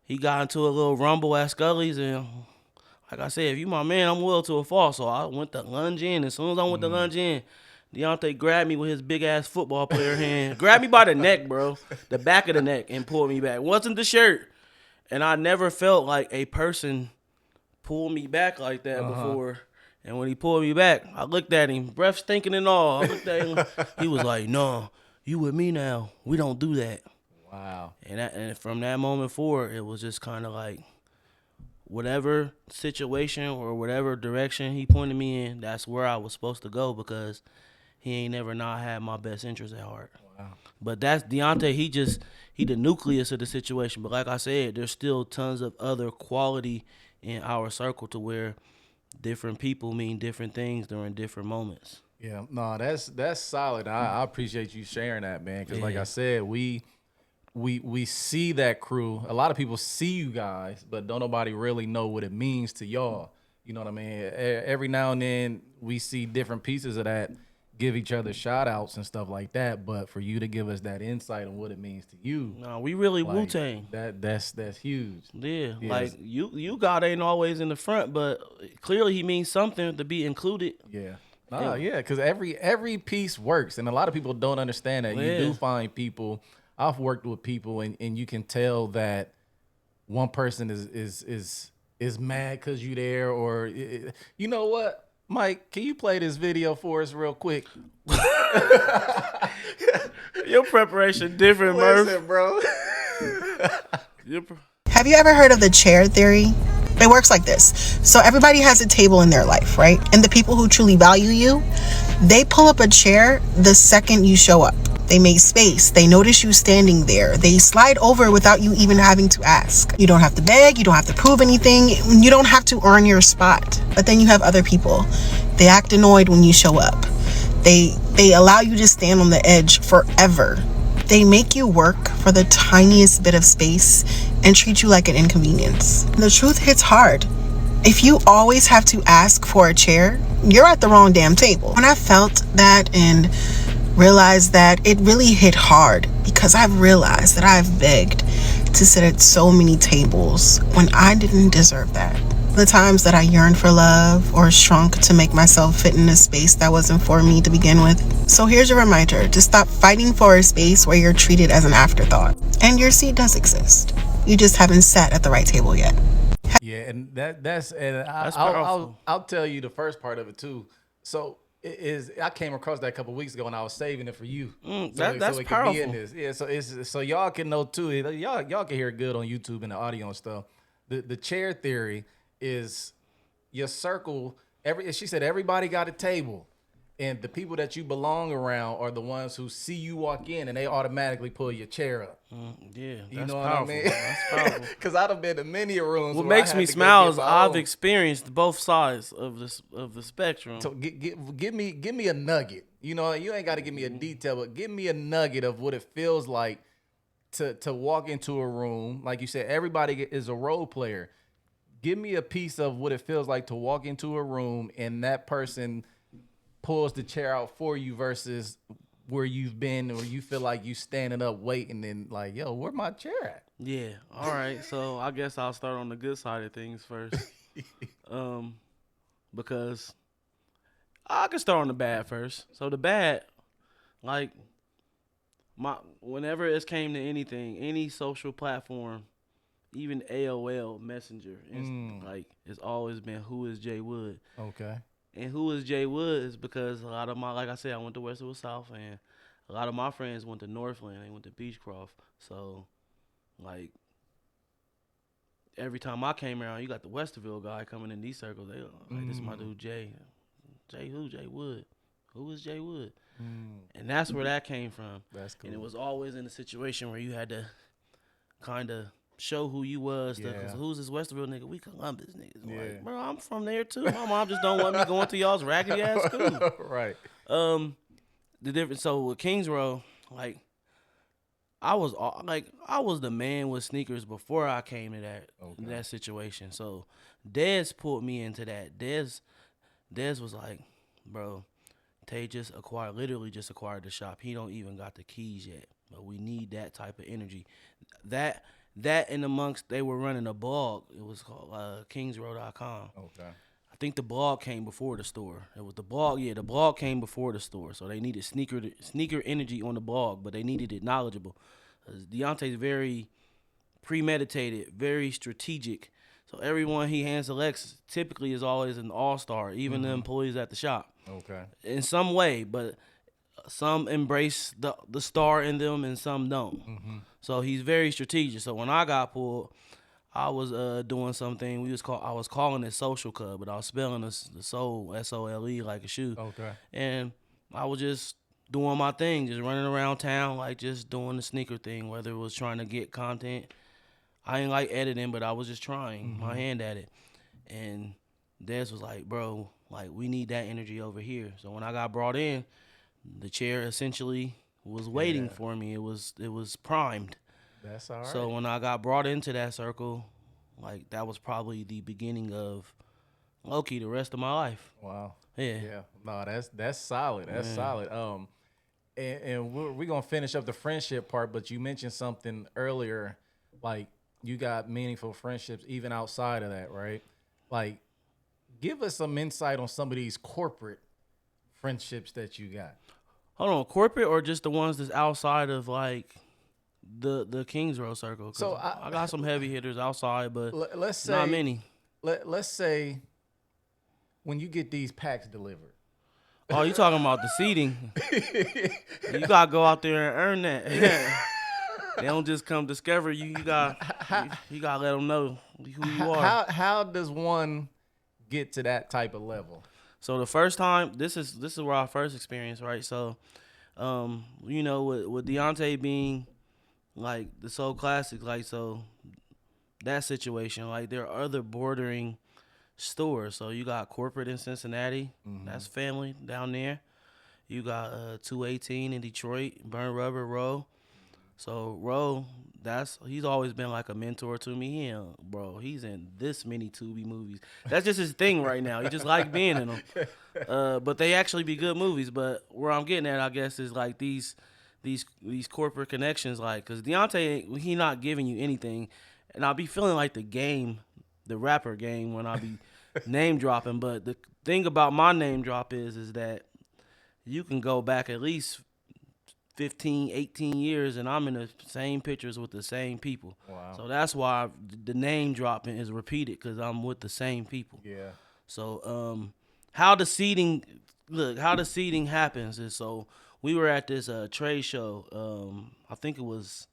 He got into a little rumble at Scully's, and like I said, if you my man, I'm loyal to a fault. So I went to lunge in. As soon as I went to lunge in, Deontay grabbed me with his big ass football player hand, grabbed me by the neck, bro, the back of the neck, and pulled me back. Wasn't the shirt, and I never felt like a person pulled me back like that before. And when he pulled me back, I looked at him, breath stinking and all. I looked at him. He was like, "No, you with me now. We don't do that." Wow. And from that moment forward, it was just kind of like whatever situation or whatever direction he pointed me in, that's where I was supposed to go because he ain't never not had my best interest at heart. Wow. But that's Deontay. He the nucleus of the situation. But like I said, there's still tons of other quality in our circle to where different people mean different things during different moments. Yeah, no, that's solid. I appreciate you sharing that, man. Because like I said, we see that crew. A lot of people see you guys, but don't nobody really know what it means to y'all. You know what I mean? Every now and then we see different pieces of that, give each other shout outs and stuff like that. But for you to give us that insight on what it means to you, No, we really like, Wu-Tang. that's huge. Yeah, Yes. like you God ain't always in the front, but clearly he means something to be included. Yeah. Nah, yeah, because every piece works, and a lot of people don't understand that. You Yeah. do find people. I've worked with people, and you can tell that one person is mad because you there, or you know what? Mike, can you play this video for us real quick? Your preparation different, Murph. Listen, bro. Have you ever heard of the chair theory? It works like this. So everybody has a table in their life, right? And the people who truly value you, they pull up a chair the second you show up. They make space. They notice you standing there. They slide over without you even having to ask. You don't have to beg. You don't have to prove anything. You don't have to earn your spot. But then you have other people. They act annoyed when you show up. They allow you to stand on the edge forever. They make you work for the tiniest bit of space and treat you like an inconvenience. The truth hits hard. If you always have to ask for a chair, you're at the wrong damn table. When I felt that and realized that, it really hit hard because I've realized that I've begged to sit at so many tables when I didn't deserve that. The times that I yearned for love or shrunk to make myself fit in a space that wasn't for me to begin with. So here's a reminder to stop fighting for a space where you're treated as an afterthought. And your seat does exist. You just haven't sat at the right table yet. Yeah, and that's powerful. I'll tell you the first part of it too. So it is I came across that a couple weeks ago and I was saving it for you. That's it powerful. Could be in this. Yeah, so y'all can know too. Y'all can hear it good on YouTube and the audio and stuff. The chair theory is your circle. She said everybody got a table, and the people that you belong around are the ones who see you walk in and they automatically pull your chair up. Yeah, that's You know powerful. what I mean? That's powerful. Because I'd have been in many rooms. What where I makes had me to go smile get is my I've own. experienced both sides of the spectrum. So give me a nugget. You know, you ain't got to give me a detail, but give me a nugget of what it feels like to walk into a room. Like you said, everybody is a role player. Give me a piece of what it feels like to walk into a room and that person pulls the chair out for you versus where you've been or you feel like you standing up waiting and like, yo, where my chair at? Yeah. All right. So I guess I'll start on the good side of things first. Because I can start on the bad first. So the bad, like whenever it came to anything, any social platform, even AOL Messenger, like it's always been who is JaeWood. Okay. And who is JaeWood is because a lot of my, like I said, I went to Westwood South, and a lot of my friends went to Northland. They went to Beechcroft. So, like, every time I came around, you got the Westerville guy coming in these circles. They like, this is my dude Jay. Jay who? JaeWood. Who is JaeWood? And that's where that came from. That's cool. And it was always in a situation where you had to kind of show who you was. Yeah. Cause who's this Westerville nigga? We Columbus niggas. Yeah. Like, bro, I'm from there too. My mom just don't want me going to y'all's raggedy ass school. Right. The difference. So with Kings Row, like, I was the man with sneakers before I came to that situation. So Dez pulled me into that. Dez was like, bro, Tay literally just acquired the shop. He don't even got the keys yet, but we need that type of energy. That and amongst, they were running a blog. It was called kingsrow.com. Okay. I think the blog came before the store. It was the blog. Yeah, the blog came before the store. So they needed sneaker energy on the blog, but they needed it knowledgeable. Deontay's very premeditated, very strategic. So everyone he hand selects typically is always an all-star, even the employees at the shop. Okay. In some way, but some embrace the star in them and some don't. So he's very strategic. So when I got pulled, I was doing something I was calling it Social Club, but I was spelling the soul SOLE like a shoe. Okay. And I was just doing my thing, just running around town, like just doing the sneaker thing, whether it was trying to get content. I ain't like editing, but I was just trying my hand at it. And Des was like, bro, like we need that energy over here. So when I got brought in, the chair essentially was waiting for me. It was primed. That's all right. So when I got brought into that circle, like that was probably the beginning of low-key the rest of my life. Wow. Yeah. Yeah. No, that's solid. That's solid. And we're gonna finish up the friendship part, but you mentioned something earlier, like you got meaningful friendships even outside of that, right? Like, give us some insight on some of these corporate friendships that you got. Hold on, corporate or just the ones that's outside of like the Kings Row circle? 'Cause So I got some heavy hitters outside, but Let's say not many. Let's say when you get these packs delivered? Oh, you talking about the seating? You gotta go out there and earn that. They don't just come discover you. You gotta let them know who you are. How does one get to that type of level? So the first time, this is where I first experienced, right? So, with Deontay being like the Soul Classic, like so that situation, like there are other bordering stores. So you got corporate in Cincinnati, that's family down there. You got 218 in Detroit, Burn Rubber Row. So Roe, he's always been like a mentor to me. He's in this many Tubi movies. That's just his thing right now. He just like being in them. But they actually be good movies. But where I'm getting at, I guess, is like these corporate connections, like, cause Deontay, he not giving you anything, and I'll be feeling like the rapper game when I be name dropping. But the thing about my name drop is that you can go back at least 15, 18 years, and I'm in the same pictures with the same people. Wow. So that's why the name dropping is repeated, because I'm with the same people. Yeah. So how the seating happens is, so we were at this trade show. I think it was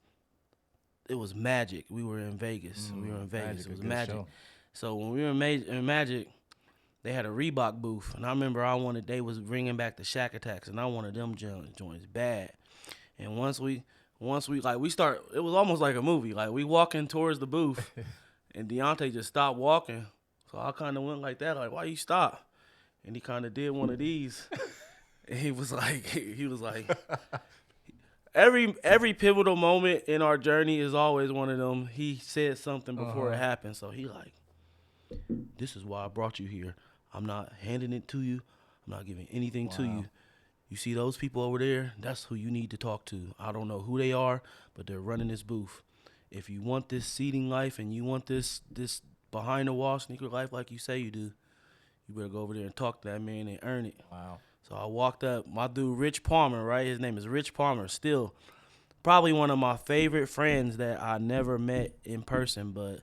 Magic. We were in Vegas. It was Magic. Show. So when we were in Magic, they had a Reebok booth, and I remember they was bringing back the Shack Attacks, and I wanted them joints bad. And once we start, it was almost like a movie. Like, we walking towards the booth, and Deontay just stopped walking. So I kind of went like that, like, why you stop? And he kind of did one of these. And he was like, every pivotal moment in our journey is always one of them. He said something before it happened. So he like, this is why I brought you here. I'm not handing it to you. I'm not giving anything to you. You see those people over there? That's who you need to talk to. I don't know who they are, but they're running this booth. If you want this seating life and you want this behind the wall sneaker life like you say you do, you better go over there and talk to that man and earn it. Wow. So I walked up. My dude, Rich Palmer, right? His name is Rich Palmer. Still probably one of my favorite friends that I never met in person. But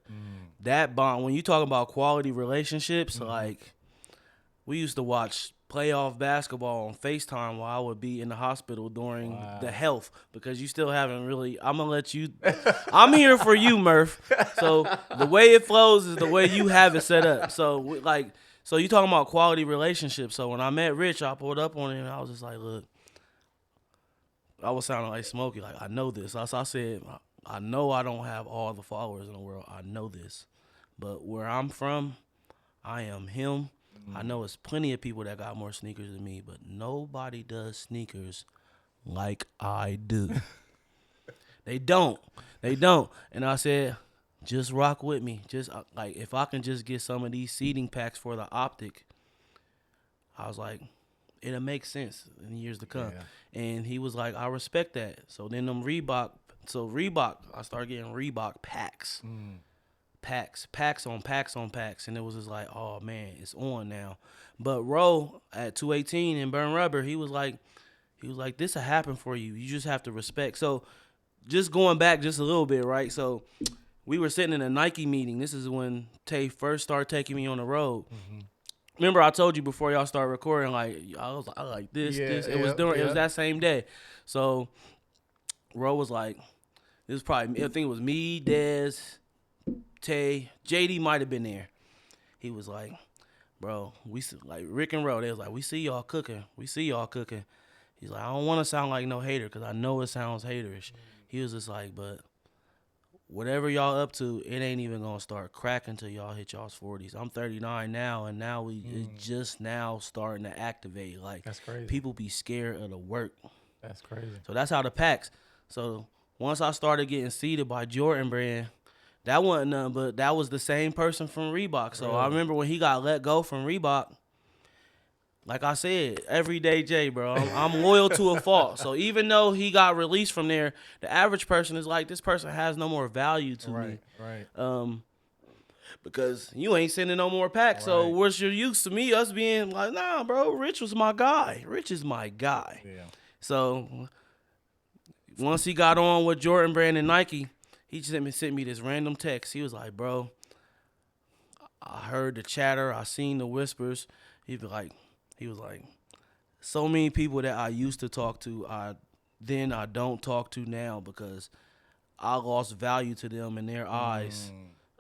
that bond, when you talk about quality relationships, like, we used to watch playoff basketball on FaceTime while I would be in the hospital during the health, because you still haven't really, I'm going to let you, I'm here for you, Murph. So the way it flows is the way you have it set up. So so you talking about quality relationships. So when I met Rich, I pulled up on him and I was just like, look, I was sounding like Smokey, like, I know this. So I said, I know I don't have all the followers in the world. I know this. But where I'm from, I am him. I know it's plenty of people that got more sneakers than me, but nobody does sneakers like I do. They don't. And I said, just rock with me. Just like, if I can just get some of these seating packs for the Optic, I was like, it'll make sense in years to come. Yeah. And he was like, I respect that. So then Reebok, I started getting Reebok packs. Packs on packs, and it was just like, oh man, it's on now. But Roe at 218 in Burn Rubber, he was like, this will happen for you. You just have to respect. So just going back just a little bit, right? So we were sitting in a Nike meeting. This is when Tay first started taking me on the road. Remember, I told you before y'all started recording, like, I like this. It was that same day. So Roe was like, this was probably, I think it was me, Dez, Tay, JD might have been there. He was like, bro, like Rick and Ro, they was like, we see y'all cooking. He's like, I don't want to sound like no hater, because I know it sounds haterish. He was just like, but whatever y'all up to, it ain't even going to start cracking till y'all hit y'all's 40s. I'm 39 now, and now it's just now starting to activate. Like, that's crazy. People be scared of the work. That's crazy. So that's how the packs. So once I started getting seeded by Jordan Brand, that wasn't nothing, but that was the same person from Reebok. So I remember when he got let go from Reebok, like I said, everyday Jay, bro, I'm loyal to a fault. So even though he got released from there, the average person is like, this person has no more value to me. Right. Because you ain't sending no more packs. Right. So what's your use to me? Us being like, nah, bro, Rich was my guy. Rich is my guy. Yeah. So once he got on with Jordan Brand and Nike, he just sent me this random text. He was like, bro, I heard the chatter. I seen the whispers. he was like, so many people that I used to talk to, I don't talk to now because I lost value to them in their eyes.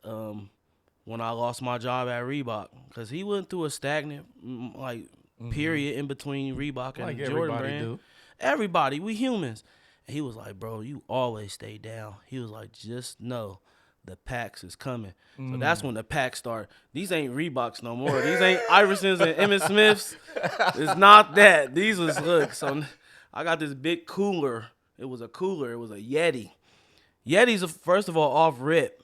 When I lost my job at Reebok, because he went through a stagnant period in between Reebok and Like the Jordan everybody brand. do. Everybody, we humans. And he was like, bro, you always stay down. He was like, just know the packs is coming. So that's when the packs start. These ain't Reeboks no more. These ain't Iversons and Emmitt Smiths. It's not that. These was, look, so I got this big cooler. It was a cooler. It was a Yeti. Yetis, first of all, off rip,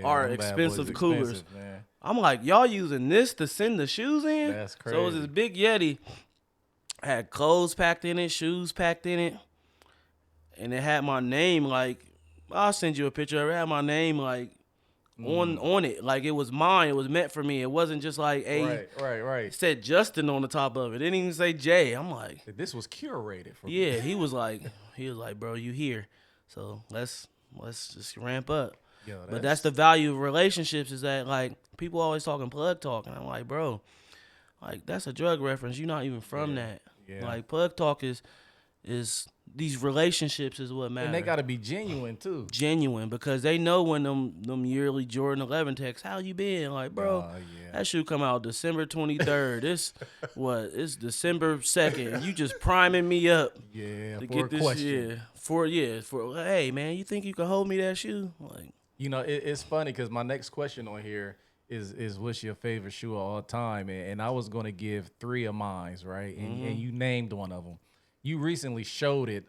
are them bad expensive boys coolers. expensive, man. I'm like, y'all using this to send the shoes in? That's So it was crazy. this big Yeti. Had clothes packed in it, shoes packed in it. And it had my name, like, I'll send you a picture. It had my name, like, on it. Like, it was mine. It was meant for me. It wasn't just like, hey, Right. it said Justin on the top of it. It didn't even say Jay. I'm like, This was curated for me. yeah. He was like, bro, you here. So let's just ramp up. Yo, But that's the value of relationships, is that, like, people always talking plug talk. And I'm like, bro, like, that's a drug reference. You're not even from that. Yeah. Like, plug talk is these relationships is what matters. And they got to be genuine, too. Genuine, because they know when them yearly Jordan 11 texts, how you been? Like, bro, that shoe come out December 23rd. It's December 2nd. You just priming me up Yeah, to for get a this question. for hey, man, you think you can hold me that shoe? Like, You know, it's funny because my next question on here is what's your favorite shoe of all time? And I was going to give 3 of mine, right? And you named one of them. You recently showed it,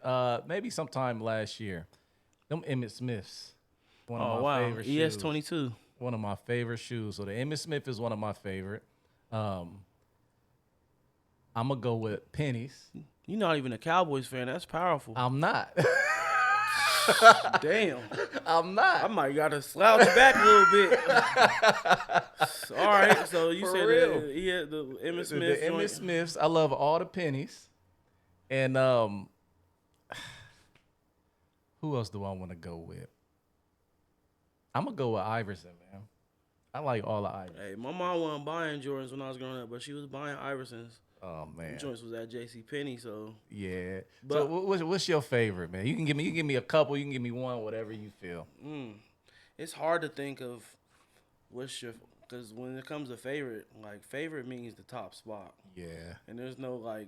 maybe sometime last year. Them Emmitt Smiths, one of my favorite shoes. ES22. One of my favorite shoes. So the Emmitt Smith is one of my favorite. I'm gonna go with pennies. You're not even a Cowboys fan. That's powerful. I'm not. Damn. I'm not. I might gotta slouch back a little bit. All right, so you For said real. the Emmitt The Smith Emmitt joint. Smiths. I love all the pennies. And who else do I want to go with? I'm gonna go with Iverson, man. I like all the Iverson. Hey, my mom wasn't buying Jordans when I was growing up, but she was buying Iversons. Oh man. Them joints was at JCPenney, so Yeah. But- So what's your favorite, man? You can give me a couple. You can give me one, whatever you feel. it's hard to think of what's your, because when it comes to favorite, like, favorite means the top spot, Yeah. and there's no like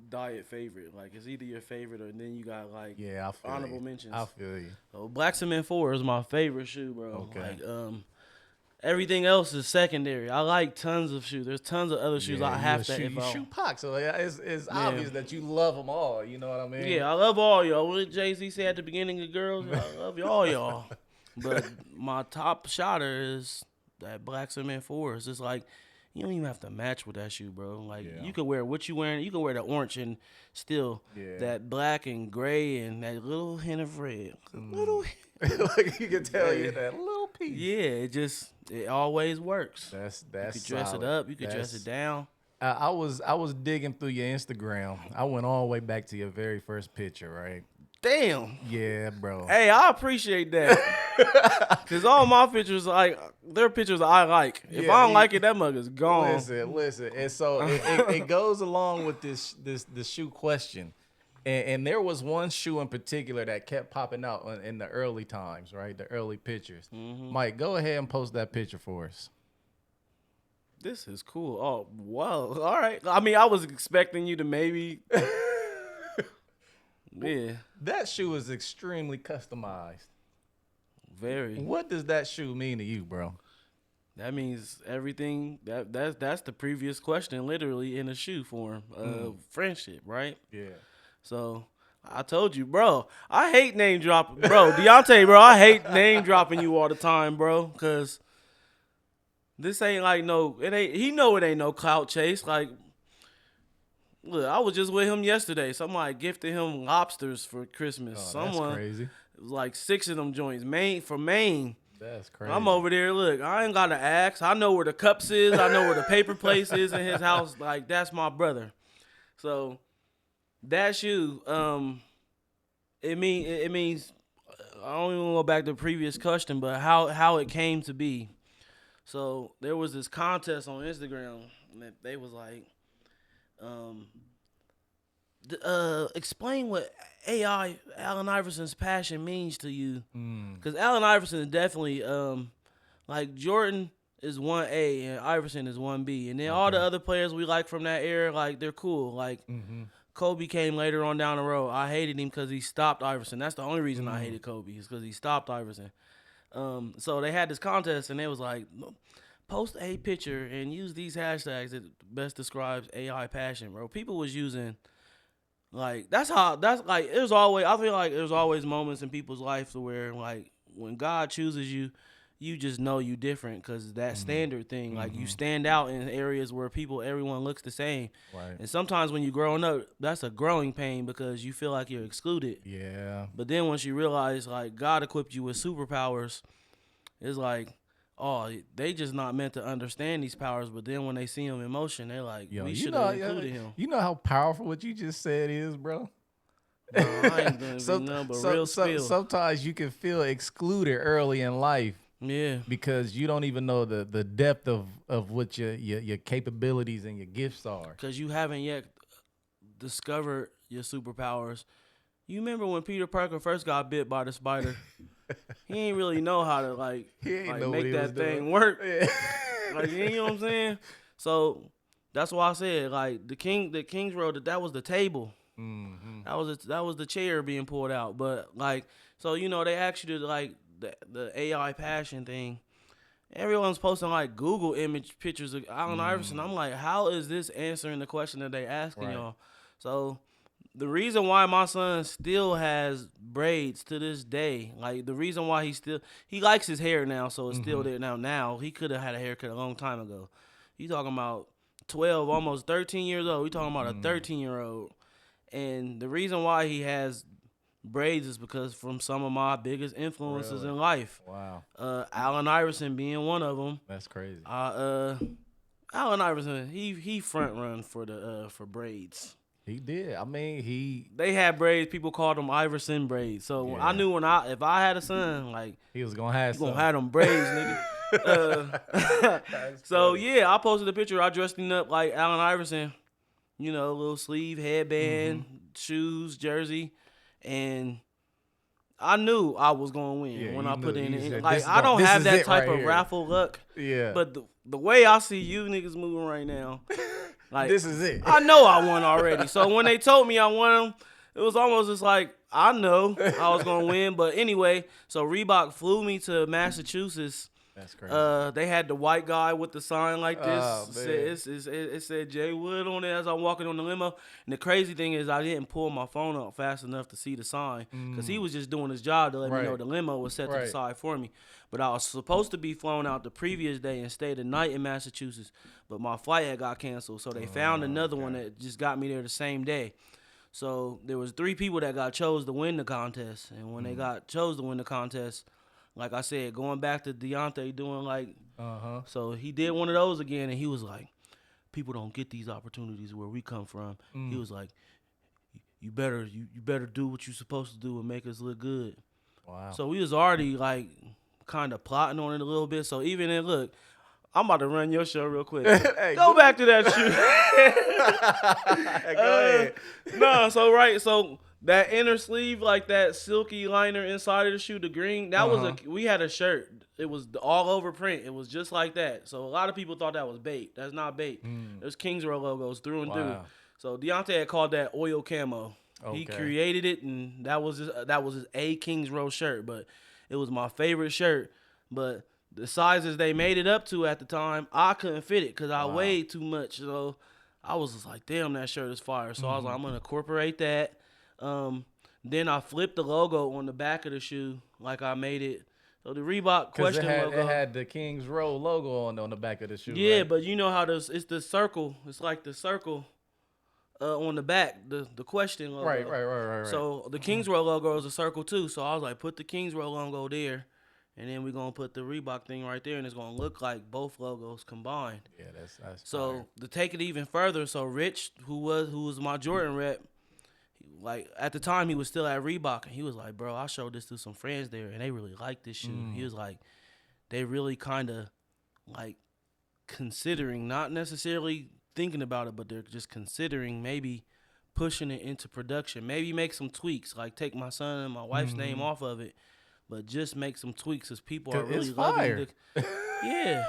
diet favorite. Like, it's either your favorite or then you got like Yeah. I feel honorable you. mentions. I feel you. So Black Cement 4 is my favorite shoe, bro. Okay. Like, everything else is secondary. I like tons of shoes. There's tons of other shoes I have to. You shoot Pac, so it's obvious that you love them all. You know what I mean? Yeah, I love all y'all. What Jay-Z said at the beginning of Girls, I love y'all. But my top shotter is that Black Cement 4. It's just like, you don't even have to match with that shoe, bro. Like, you can wear what you wearing. You can wear the orange and still that black and gray and that little hint of red. Little Like you can tell you that little piece. Yeah, it always works. That's You could dress solid. it up. You could dress it down. I was digging through your Instagram. I went all the way back to your very first picture, right? Damn. Yeah, bro. Hey, I appreciate that. Because all my pictures, like, they're pictures I like. If Yeah, I don't like it, that mug is gone. Listen. And so it goes along with this shoe question. And there was one shoe in particular that kept popping out in the early times, right? The early pictures. Mike, go ahead and post that picture for us. This is cool. Oh, wow. All right. I mean, I was expecting you to maybe. Yeah. That shoe is extremely customized. Very. What does that shoe mean to you, bro? That means everything. That's the previous question, literally in a shoe form of friendship, right? Yeah. So I told you, bro. I hate name dropping, bro. Deontay, bro. I hate name dropping you all the time, bro. Cause this ain't like it ain't. He know it ain't no clout chase. Like, look, I was just with him yesterday. Somebody gifted him lobsters for Christmas. Someone, That's crazy. it was like 6 of them joints, from Maine. That's crazy. I'm over there. Look, I ain't gotta ask. I know where the cups is. I know where the paper place is in his house. Like, that's my brother. So that shoe, it means. I don't even go back to the previous question, but how it came to be. So there was this contest on Instagram. They was like, explain what AI Allen Iverson's passion means to you, because Allen Iverson is definitely like Jordan is 1A and Iverson is 1B, and then all the other players we like from that era, like they're cool. Like Kobe came later on down the road. I hated him because he stopped Iverson. That's the only reason I hated Kobe, is because he stopped Iverson. So they had this contest, and they was like, post a picture and use these hashtags that best describes AI passion, bro. People was using, like, that's like, there's always, I feel like there's always moments in people's life to where, like, when God chooses you, you just know you different, because that standard thing, like, you stand out in areas where everyone looks the same. Right. And sometimes when you're growing up, that's a growing pain because you feel like you're excluded. Yeah. But then once you realize, like, God equipped you with superpowers, it's like, oh, they just not meant to understand these powers. But then when they see him in motion, they're like, we should have included him. You know how powerful what you just said is, bro? Bro, I ain't gonna be nothing but real spill. Sometimes you can feel excluded early in life. Yeah. Because you don't even know the depth of what your capabilities and your gifts are. Because you haven't yet discovered your superpowers. You remember when Peter Parker first got bit by the spider? He ain't really know how to like make that thing work. Yeah. Like, you know what I'm saying? So that's why I said, like, the King's Road, that was the table. Mm-hmm. That was the chair being pulled out. But like, so you know, they asked you to like the AI passion thing. Everyone's posting like Google image pictures of Allen Iverson. I'm like, how is this answering the question that they asking y'all? So the reason why my son still has braids to this day, like the reason why he likes his hair now, so it's still there now. Now he could have had a haircut a long time ago. You talking about 12, almost 13 years old. We talking about a 13-year-old. And the reason why he has braids is because from some of my biggest influences in life. Wow. Allen Iverson being one of them. That's crazy. Allen Iverson, he front run for braids. He did. I mean, they had braids. People called them Iverson braids. So I knew if I had a son, like, he was gonna have them braids, nigga. So yeah, I posted a picture. I dressed him up like Allen Iverson. You know, little sleeve, headband, shoes, jersey, and I knew I was gonna win when I put in it. Like, I don't have that type of raffle luck. Yeah. But the way I see you niggas moving right now, like, this is it. I know I won already. So when they told me I won, it was almost just like, I know I was gonna win. But anyway, so Reebok flew me to Massachusetts. That's crazy. They had the white guy with the sign like this. Oh, it said JaeWood on it as I'm walking on the limo. And the crazy thing is, I didn't pull my phone up fast enough to see the sign, because he was just doing his job to let me know the limo was set to the side for me. But I was supposed to be flown out the previous day and stay the night in Massachusetts, but my flight had got canceled. So they found another one that just got me there the same day. So there was 3 people that got chose to win the contest. And when they got chose to win the contest, like I said, going back to Deontay doing like, so he did one of those again, and he was like, people don't get these opportunities where we come from. He was like, you better do what you're supposed to do and make us look good. Wow. So we was already like kind of plotting on it a little bit. So even then, look, I'm about to run your show real quick. Hey, go back to that shoe. Go ahead. So that inner sleeve, like that silky liner inside of the shoe, the green, that was we had a shirt. It was all over print. It was just like that. So a lot of people thought that was bait. That's not bait. There's Kings Row logos through and through. So Deontay had called that oil camo. Okay. He created it, and that was his A Kings Row shirt. But it was my favorite shirt. But the sizes they made it up to at the time, I couldn't fit it because I weighed too much. So I was just like, damn, that shirt is fire. So I was like, I'm gonna incorporate that. Then I flipped the logo on the back of the shoe, like I made it. So the Reebok question logo. It had the Kings Row logo on the back of the shoe. Yeah, right? But you know how it's the circle. It's like the circle on the back, the question logo. Right. So the Kings Row logo is a circle too. So I was like, put the Kings Row logo there, and then we're gonna put the Reebok thing right there, and it's gonna look like both logos combined. Yeah, that's so fire. To take it even further, so Rich, who was my Jordan rep, like at the time he was still at Reebok, and he was like, bro, I showed this to some friends there, and they really like this shoe. He was like, they really kind of like considering, not necessarily thinking about it, but they're just considering maybe pushing it into production. Maybe make some tweaks, like take my son and my wife's name off of it, but just make some tweaks because people are really it's loving fire. Yeah.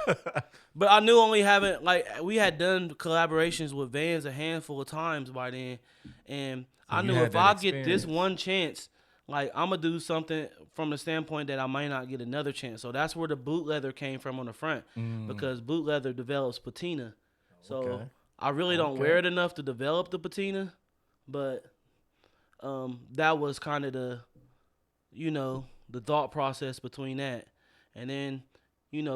But I knew only having, like, we had done collaborations with Vans a handful of times by then, and I you knew had if that I get this experience. one chance, like, I'm going to do something from the standpoint that I might not get another chance. So that's where the boot leather came from on the front, because boot leather develops patina. So Okay. I really don't wear it enough to develop the patina, but that was kind of the, the thought process between that. And then,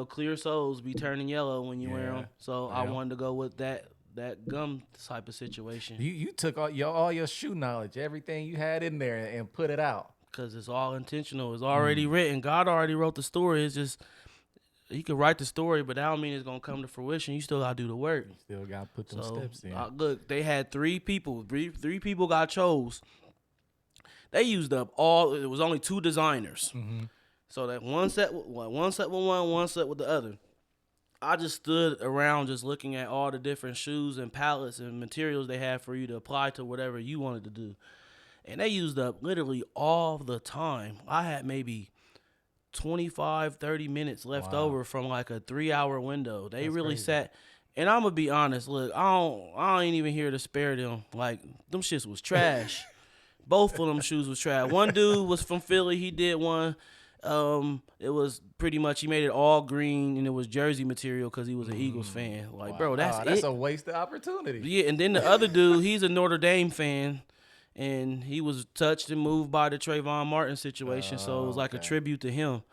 clear soles be turning yellow when you wear them. So I wanted to go with that gum type of situation. You took all your shoe knowledge, everything you had in there, and put it out. Because it's all intentional. It's already written. God already wrote the story. It's just, he could write the story, but that don't mean it's going to come to fruition. You still got to do the work. Still got to put them steps in. Look, they had three people. Three people got chose. They used up all, it was only 2 designers. So that one set with one set with the other. I just stood around just looking at all the different shoes and palettes and materials they had for you to apply to whatever you wanted to do. And they used up literally all the time. I had maybe 25, 30 minutes left over from like a 3-hour window. They really sat. And I'm going to be honest, look, I ain't even here to spare them. Like, them shits was trash. Both of them shoes was trash. One dude was from Philly. He did one. It was pretty much, he made it all green, and it was jersey material because he was an Eagles fan. Like, bro, that's a wasted opportunity. Yeah, and then the other dude, he's a Notre Dame fan, and he was touched and moved by the Trayvon Martin situation, so it was like a tribute to him.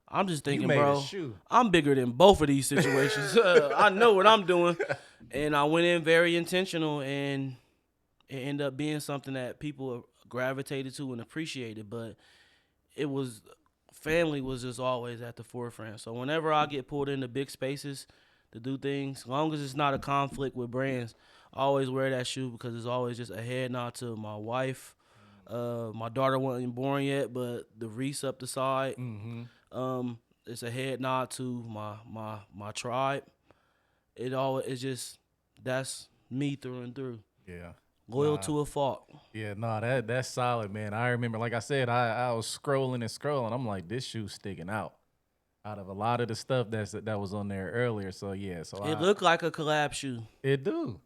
I'm just thinking, bro, I'm bigger than both of these situations. I know what I'm doing, and I went in very intentional, and it ended up being something that people gravitated to and appreciated, but it was, family was just always at the forefront. So whenever I get pulled into big spaces to do things, as long as it's not a conflict with brands, I always wear that shoe because it's always just a head nod to my wife. My daughter wasn't born yet, but the wreaths up the side. It's a head nod to my tribe. It's just, that's me through and through. Yeah. Loyal to a fault. Yeah, that's solid, man. I remember, like I said, I was scrolling. I'm like, this shoe's sticking out of a lot of the stuff that was on there earlier. So yeah, it looked like a collab shoe. It do.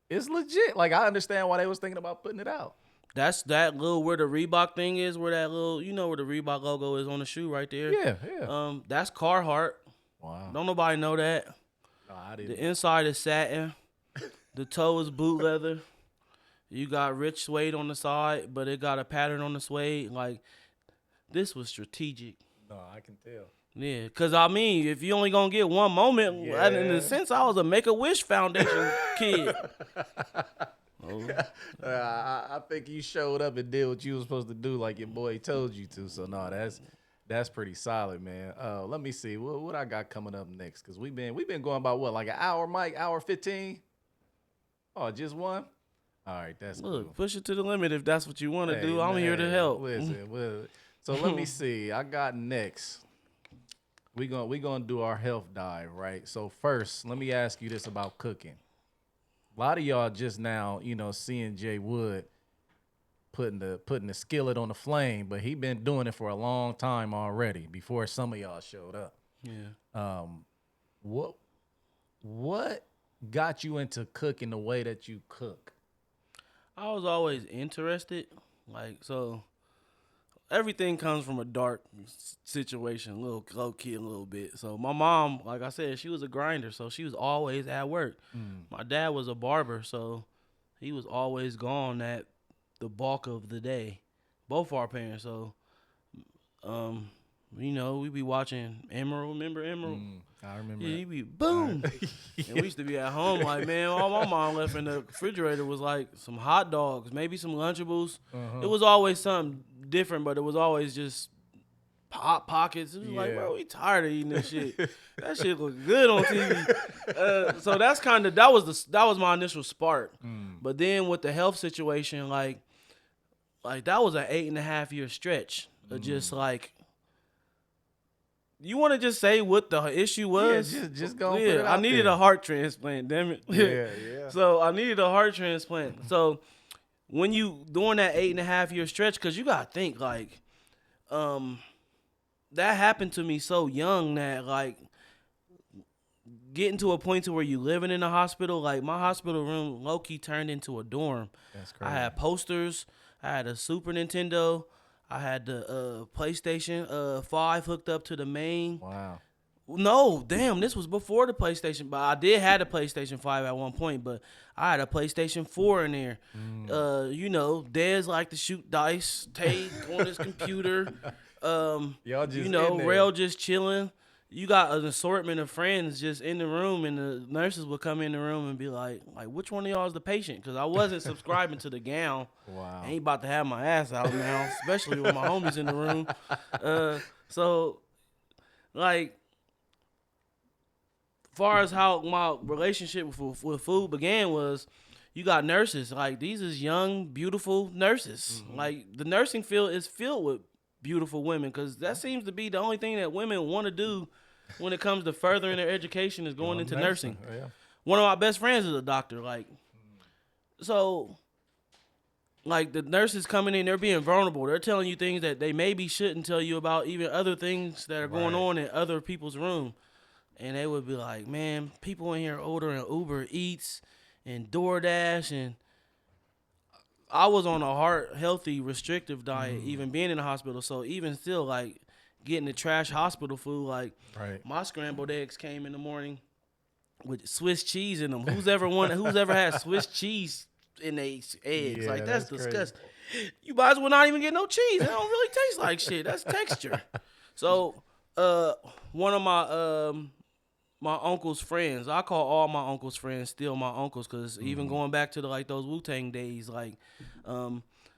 It's legit. Like, I understand why they was thinking about putting it out. That's that little, where the Reebok thing is, where that little, where the Reebok logo is on the shoe right there. Yeah. That's Carhartt. Wow. Don't nobody know that. No, I didn't. The inside is satin. The toe is boot leather. You got rich suede on the side, but it got a pattern on the suede. Like, this was strategic. No, I can tell. Yeah, because, I mean, if you only going to get one moment, in a sense, I was a Make-A-Wish Foundation kid. I think you showed up and did what you were supposed to do like your boy told you to. So, no, that's pretty solid, man. Let me see. What I got coming up next? Because we've been going about, what, like an hour, Mike? Hour 15? Oh, just one? All right, that's Look, cool. push it to the limit if that's what you want to do. I'm here to help. Listen, so let me see. I got next. We gonna do our health dive, right? So first, let me ask you this about cooking. A lot of y'all just now, seeing JaeWood putting the skillet on the flame, but he been doing it for a long time already before some of y'all showed up. Yeah. What got you into cooking the way that you cook? I was always interested. Like, so everything comes from a dark situation, low key a little bit. So my mom, like I said, she was a grinder, so she was always at work. My dad was a barber, so he was always gone at the bulk of the day. Both our parents, so we be watching Emerald. Remember Emerald? I remember. Yeah, he be boom. And we used to be at home like, man, all my mom left in the refrigerator was like some hot dogs, maybe some Lunchables. It was always something different, but it was always just Hot Pockets. It was like, bro, we tired of eating this shit. That shit look good on TV. So that's that was my initial spark. But then with the health situation, like that was an 8.5 year stretch of just like, You want to just say what the issue was? Yeah, just go. Yeah, put it I out needed there. a heart transplant. Damn it. Yeah. So I needed a heart transplant. So when you doing that 8.5-year stretch, because you gotta think like, that happened to me so young that like getting to a point to where you living in a hospital, like my hospital room low-key turned into a dorm. That's crazy. I had posters, I had a Super Nintendo, I had the PlayStation 5 hooked up to the main. Wow. No, damn, this was before the PlayStation, but I did have a PlayStation 5 at one point, but I had a PlayStation 4 in there. You know, Dez like to shoot dice, Tay on his computer. Y'all just you know, in there. Rail just chilling. You got an assortment of friends just in the room, and the nurses would come in the room and be like, which one of y'all is the patient? Because I wasn't subscribing to the gown. Wow. I ain't about to have my ass out now, especially with my homies in the room. So, like, far as how my relationship with food began was, you got nurses. Like, these is young, beautiful nurses. Like, the nursing field is filled with beautiful women, because that seems to be the only thing that women want to do when it comes to furthering their education is going into nursing. Yeah. One of my best friends is a doctor. Like, so, like, the nurses coming in, they're being vulnerable. They're telling you things that they maybe shouldn't tell you about, even other things that are going on in other people's room. And they would be like, man, people in here ordering Uber Eats and DoorDash, and I was on a healthy, restrictive diet, even being in the hospital. So even still, like, getting the trash hospital food, like, my scrambled eggs came in the morning with Swiss cheese in them. Who's ever had Swiss cheese in their eggs? Yeah, like, that's crazy. disgusting. You might as well not even get no cheese. It don't really taste like shit. That's texture. So, one of my uncle's friends, I call all my uncle's friends still my uncles, because even going back to those Wu-Tang days, like,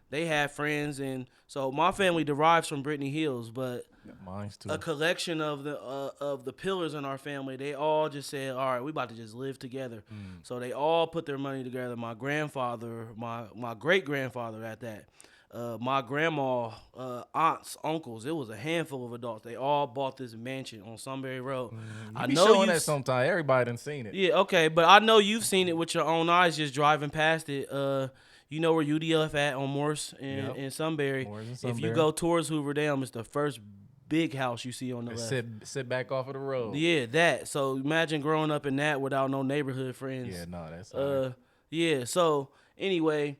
they had friends, and so my family derives from Brittany Hills, but Mine's too. a collection of the pillars in our family, they all just said, all right, we about to just live together. So they all put their money together. My grandfather, my great-grandfather at that, my grandma, aunts, uncles, it was a handful of adults. They all bought this mansion on Sunbury Road. I know showing that sometime. Everybody done seen it. Yeah, okay, but I know you've seen it with your own eyes just driving past it. You know where UDF at on Morse in Sunbury. If you go towards Hoover Dam, it's the first big house you see on the left. Sit back off of the road. Yeah, that. So imagine growing up in that without no neighborhood friends. Yeah, no, that's yeah, so anyway,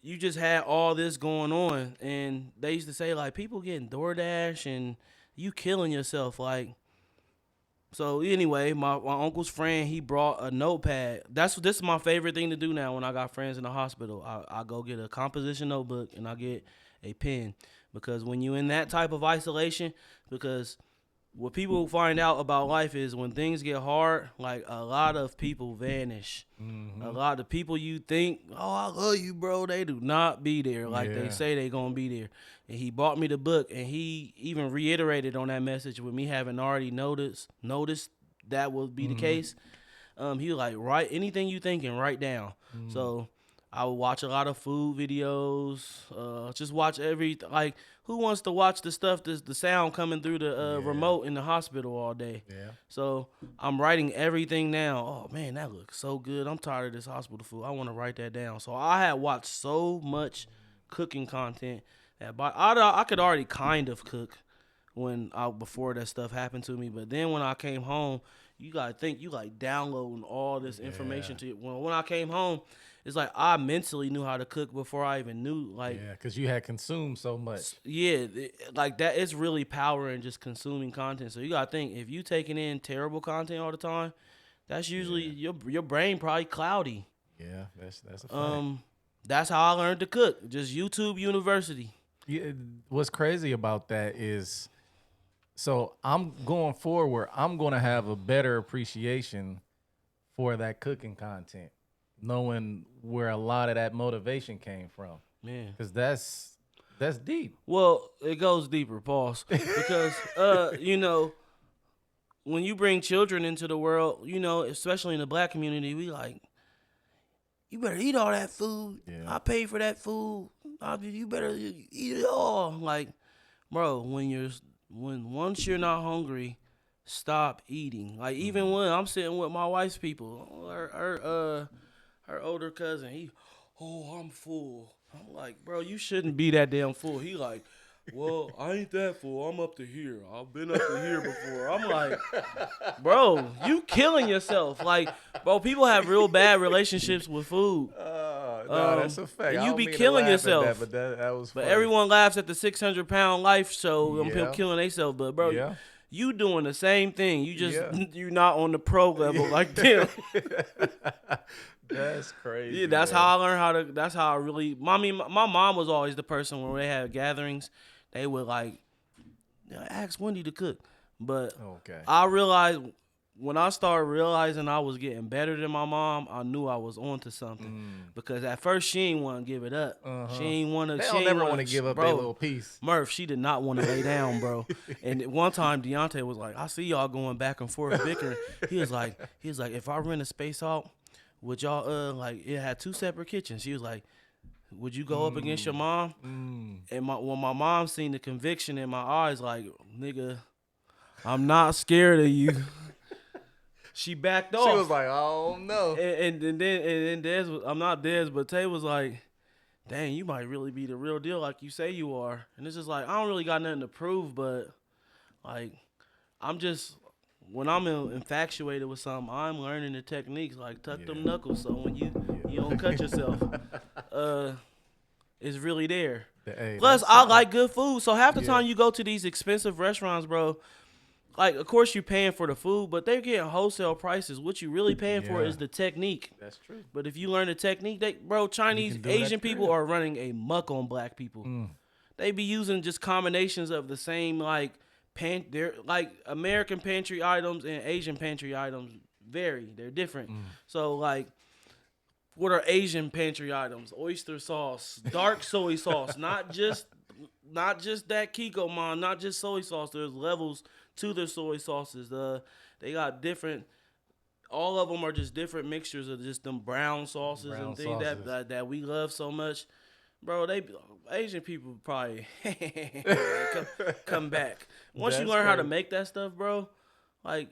you just had all this going on, and they used to say, like, people getting DoorDash and you killing yourself, like. So anyway, my uncle's friend, he brought a notepad. This is my favorite thing to do now when I got friends in the hospital. I go get a composition notebook and I get a pen, because when you in that type of isolation, because what people find out about life is when things get hard, like, a lot of people vanish. A lot of people you think, oh, I love you, bro, they do not be there like they say they gonna be there. And he bought me the book, and he even reiterated on that message with me having already noticed that would be the case. He was like, write anything you think and write down. So I would watch a lot of food videos, just watch like, who wants to watch the stuff, the sound coming through the remote in the hospital all day? Yeah. So I'm writing everything down. Oh, man, that looks so good. I'm tired of this hospital food. I want to write that down. So I had watched so much cooking content that I could already kind of cook before that stuff happened to me. But then when I came home, you got to think, you like downloading all this information to you. When I came home, it's like I mentally knew how to cook before I even knew. Like, yeah, because you had consumed so much. Yeah, like that. It's really power in just consuming content. So you gotta think, if you taking in terrible content all the time, that's usually your brain probably cloudy. Yeah, that's a fact. That's how I learned to cook. Just YouTube University. Yeah, what's crazy about that is, so I'm going forward, I'm gonna have a better appreciation for that cooking content, knowing where a lot of that motivation came from. Yeah. Because that's deep. Well, it goes deeper, pause. Because, you know, when you bring children into the world, you know, especially in the black community, we like, you better eat all that food. Yeah. I paid for that food. You better eat it all. Like, bro, when you're once you're not hungry, stop eating. Like even when I'm sitting with my wife's people, her older cousin, I'm full. I'm like, bro, you shouldn't be that damn full. He like, well, I ain't that full. I'm up to here. I've been up to here before. I'm like, bro, you killing yourself. Like, bro, people have real bad relationships with food. No, that's a fact. And I you don't be mean to killing laugh at yourself. that, but that was But funny. everyone laughs at the 600-pound life show. Them people Yeah. killing themselves. But bro, Yeah. you doing the same thing. You just Yeah. you not on the pro level like them. That's crazy. Yeah, that's man. how I learned how to. That's how I really. My mom was always the person when they had gatherings, they would like ask Wendy to cook. But Okay. I realized when I started realizing I was getting better than my mom, I knew I was onto something. Because at first she ain't want to give it up. She ain't want to. They She don't ain't never want want to give up their little piece. Murph, she did not want to lay down, bro. And one time Deontay was like, I see y'all going back and forth bickering. He was like, if I rent a space out, would y'all like it had 2 separate kitchens. She was like, would you go up against your mom? And when my mom seen the conviction in my eyes, like, nigga, I'm not scared of you. She backed off. She was like, oh no. And then Dez was, I'm not Dez, but Tay was like, dang, you might really be the real deal like you say you are. And it's just like, I don't really got nothing to prove, but like, I'm just, when I'm infatuated with something, I'm learning the techniques, like tuck them knuckles so when you don't cut yourself, it's really there. Hey, Plus, that's I solid. like good food. So half the time you go to these expensive restaurants, bro, like, of course you're paying for the food, but they're getting wholesale prices. What you really paying for is the technique. That's true. But if you learn the technique, Chinese, can do it at Asian the people crib. are running a muck on black people. They be using just combinations of the same, like, they're like American pantry items and Asian pantry items vary. They're different. So, like, what are Asian pantry items? Oyster sauce, dark soy sauce, not just that Kikkoman, not just soy sauce. There's levels to their soy sauces. They got different. All of them are just different mixtures of just them brown sauces and things that we love so much. Bro, Asian people probably come back. Once you That's learn how to crazy. make that stuff, bro, like,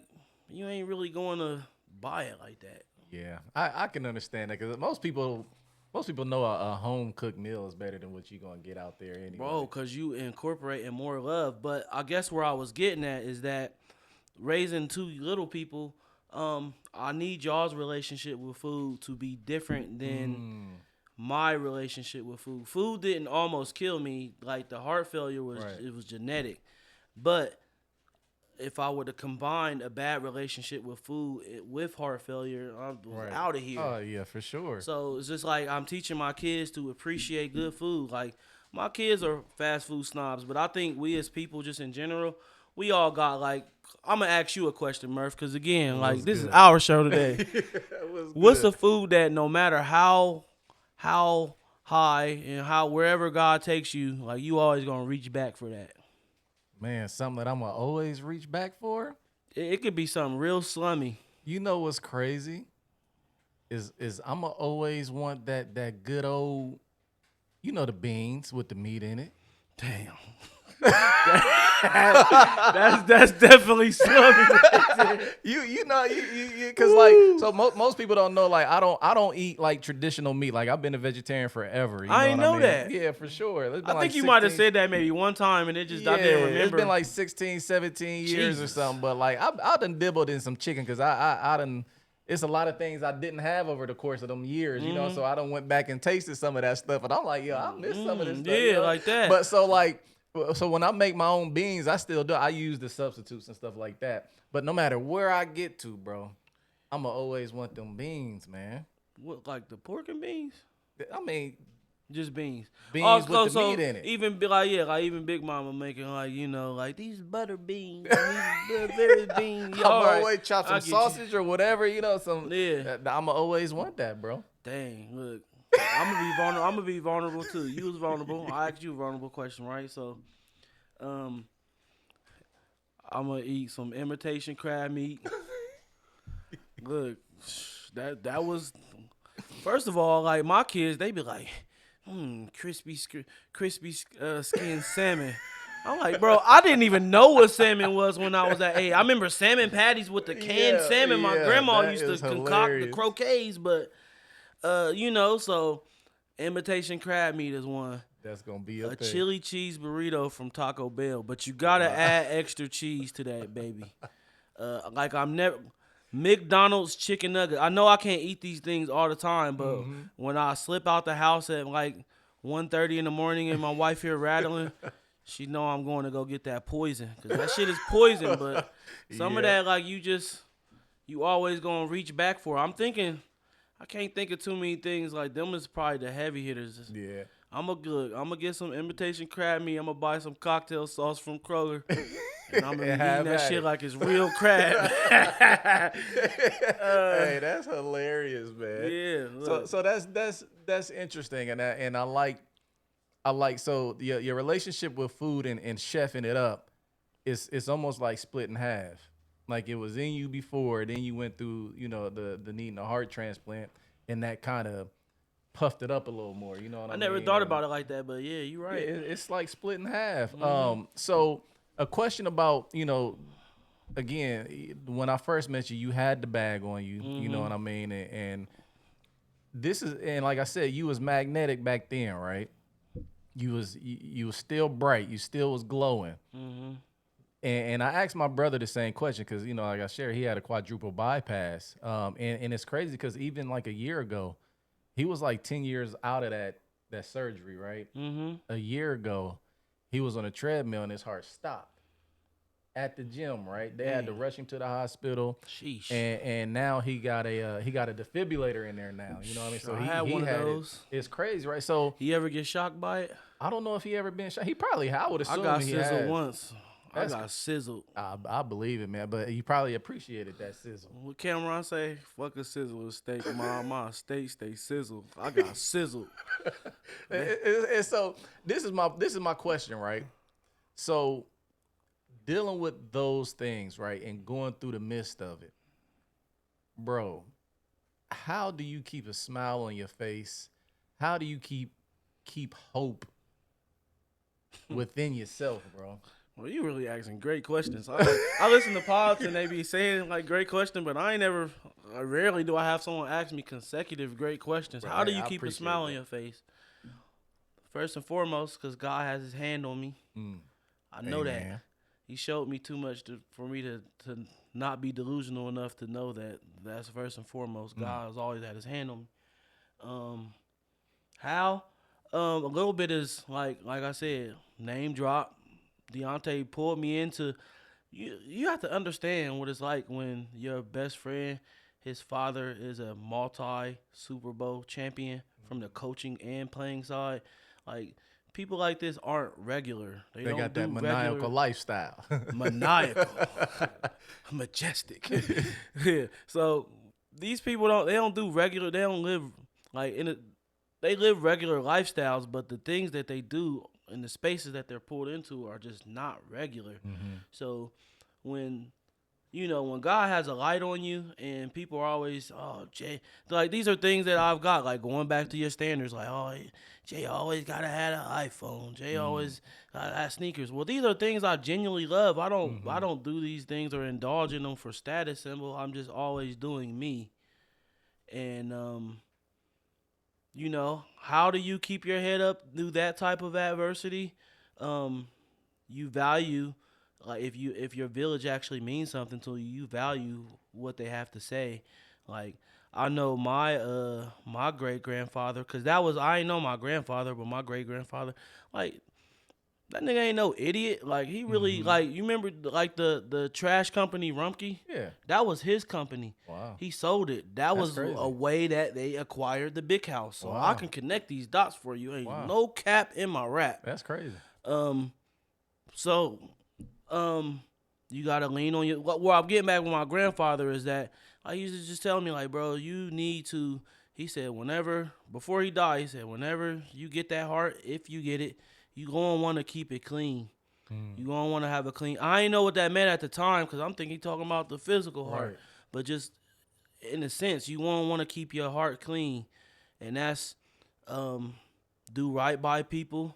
you ain't really going to buy it like that. Yeah, I can understand that because most people know a home cooked meal is better than what you're gonna get out there anyway. Bro, because you incorporating more love. But I guess where I was getting at is that raising 2 little people, I need y'all's relationship with food to be different than my relationship with food. Food didn't almost kill me. Like, the heart failure was it was genetic. But if I were to combine a bad relationship with food with heart failure, I was out of here. Oh yeah, for sure. So it's just like I'm teaching my kids to appreciate good food. Like, my kids are fast food snobs, but I think we as people just in general, we all got, like, I'm going to ask you a question, Murph, because again, like, this is our show today. What's a food that no matter how high and wherever God takes you, like, you always going to reach back for that? Man, something that I'm gonna always reach back for. It could be something real slummy. You know what's crazy? Is I'm gonna always want that good old, you know, the beans with the meat in it. Damn. that's definitely slummy. You know because like so most people don't know, like I don't eat like traditional meat. Like I've been a vegetarian forever. You I ain't know what know I mean? that. Yeah, for sure. It's been I like think you might have 16 said that maybe one time, and it just I Yeah, didn't remember. it's been like 16, 17 years or Jesus. something. But like I done dibbled in some chicken because I done. It's a lot of things I didn't have over the course of them years, you know. So I done went back and tasted some of that stuff, and I'm like, yo, I miss some of this stuff. yeah, you know? like that. But so when I make my own beans, I still do. I use the substitutes and stuff like that. But no matter where I get to, bro, I'ma always want them beans, man. What, like the pork and beans? I mean, Just beans. Beans with the meat in it. Even even Big Mama making, like, you know, like these butter beans, these very beans. Yeah, I'ma all right. always chop I some get you. sausage or whatever, you know. Yeah. I'ma always want that, bro. Dang, look. I'm gonna be vulnerable too. You was vulnerable. I asked you a vulnerable question, right? So, I'm gonna eat some imitation crab meat. Look, that was. First of all, like, my kids, they be like, crispy skin salmon. I'm like, bro, I didn't even know what salmon was when I was at 8. I remember salmon patties with the canned salmon. My grandma that used to is concoct the hilarious. croquets, but so imitation crab meat is one. That's gonna be A up there. chili cheese burrito from Taco Bell, but you gotta add extra cheese to that, baby. Like I'm never McDonald's chicken nugget. I know I can't eat these things all the time, but when I slip out the house at like 1:30 in the morning and my wife here rattling, she know I'm going to go get that poison because that shit is poison. But some of Yeah. that, like you always gonna reach back for. I'm thinking, I can't think of too many things like them. Is probably the heavy hitters. Yeah. I'm gonna get some imitation crab meat. I'm gonna buy some cocktail sauce from Kroger. And I'm gonna be eating that shit like it's real crab. Hey, that's hilarious, man. Yeah. So Look. so that's interesting, and I like so your relationship with food and chefing it up, it's almost like split in half. Like it was in you before, then you went through the needing a heart transplant, and that kind of puffed it up a little more. You know what I I mean? never thought about it like that, but yeah, you're Yeah, right. it's like split in half. So a question about again, when I first met you, you had the bag on you. You know what I mean? And this is, and like I said, you was magnetic back then, right? You was still bright. You still was glowing. And I asked my brother the same question because like I shared, he had a quadruple bypass. And it's crazy because even like a year ago, he was like 10 years out of that surgery, right? A year ago, he was on a treadmill and his heart stopped at the gym, right? They had to rush him to the hospital. Sheesh. And now he got a defibrillator in there now. You know what I mean? So I he had one of had those. It's crazy, right? So You ever get shocked by it? I don't know if he ever been shot. He probably, I would I assume got he sizzled has. once. I That's- got sizzled. I believe it, man. But you probably appreciated that sizzle. What Cameron say? Fuck a sizzle steak. My steak stay sizzled. I got sizzled. And so this is my question, right? So dealing with those things, right, and going through the midst of it, bro, how do you keep a smile on your face? How do you keep hope within yourself, bro? Well, you really asking great questions. I listen to pods and they be saying like great question, but rarely do I have someone ask me consecutive great questions. How do you I keep a appreciate smile on that. your face? First and foremost, because God has his hand on me. I know that. Amen. He showed me too much for me to not be delusional enough to know that that's first and foremost. God has always had his hand on me. How? A little bit is like I said, name drop. Deontay pulled me into. You have to understand what it's like when your best friend, his father is a multi Super Bowl champion from the coaching and playing side. Like people like this aren't regular. They don't got do that maniacal regular, lifestyle. maniacal, majestic. Yeah. So these people don't do regular. They don't live like they live regular lifestyles, but the things that they do and the spaces that they're pulled into are just not regular. So when when God has a light on you and people are always, oh, Jay, like these are things that I've got, like going back to your standards, like, oh, Jay always gotta have an iPhone. Jay always gotta have sneakers. Well, these are things I genuinely love. I don't do these things or indulge in them for status symbol. I'm just always doing me. And how do you keep your head up through that type of adversity? You value, like if your village actually means something to you, you value what they have to say. Like I know my great grandfather, cause I ain't know my grandfather, but my great grandfather, like that nigga ain't no idiot. Like he really like you remember like the trash company Rumpke? Yeah. That was his company. Wow. He sold it. That was crazy. a way that they acquired the big house. So Wow. I can connect these dots for you. Ain't Wow. no cap in my rap. That's crazy. So you gotta lean on your. Where I'm getting back with my grandfather is that I used to just tell me like, bro, you need to. He said before he died, he said whenever you get that heart, if you get it, you gonna want to keep it clean. You gonna want to have a clean. I ain't know what that meant at the time because I'm thinking he talking about the physical heart, Right. but just in a sense, you want to keep your heart clean, and that's do right by people.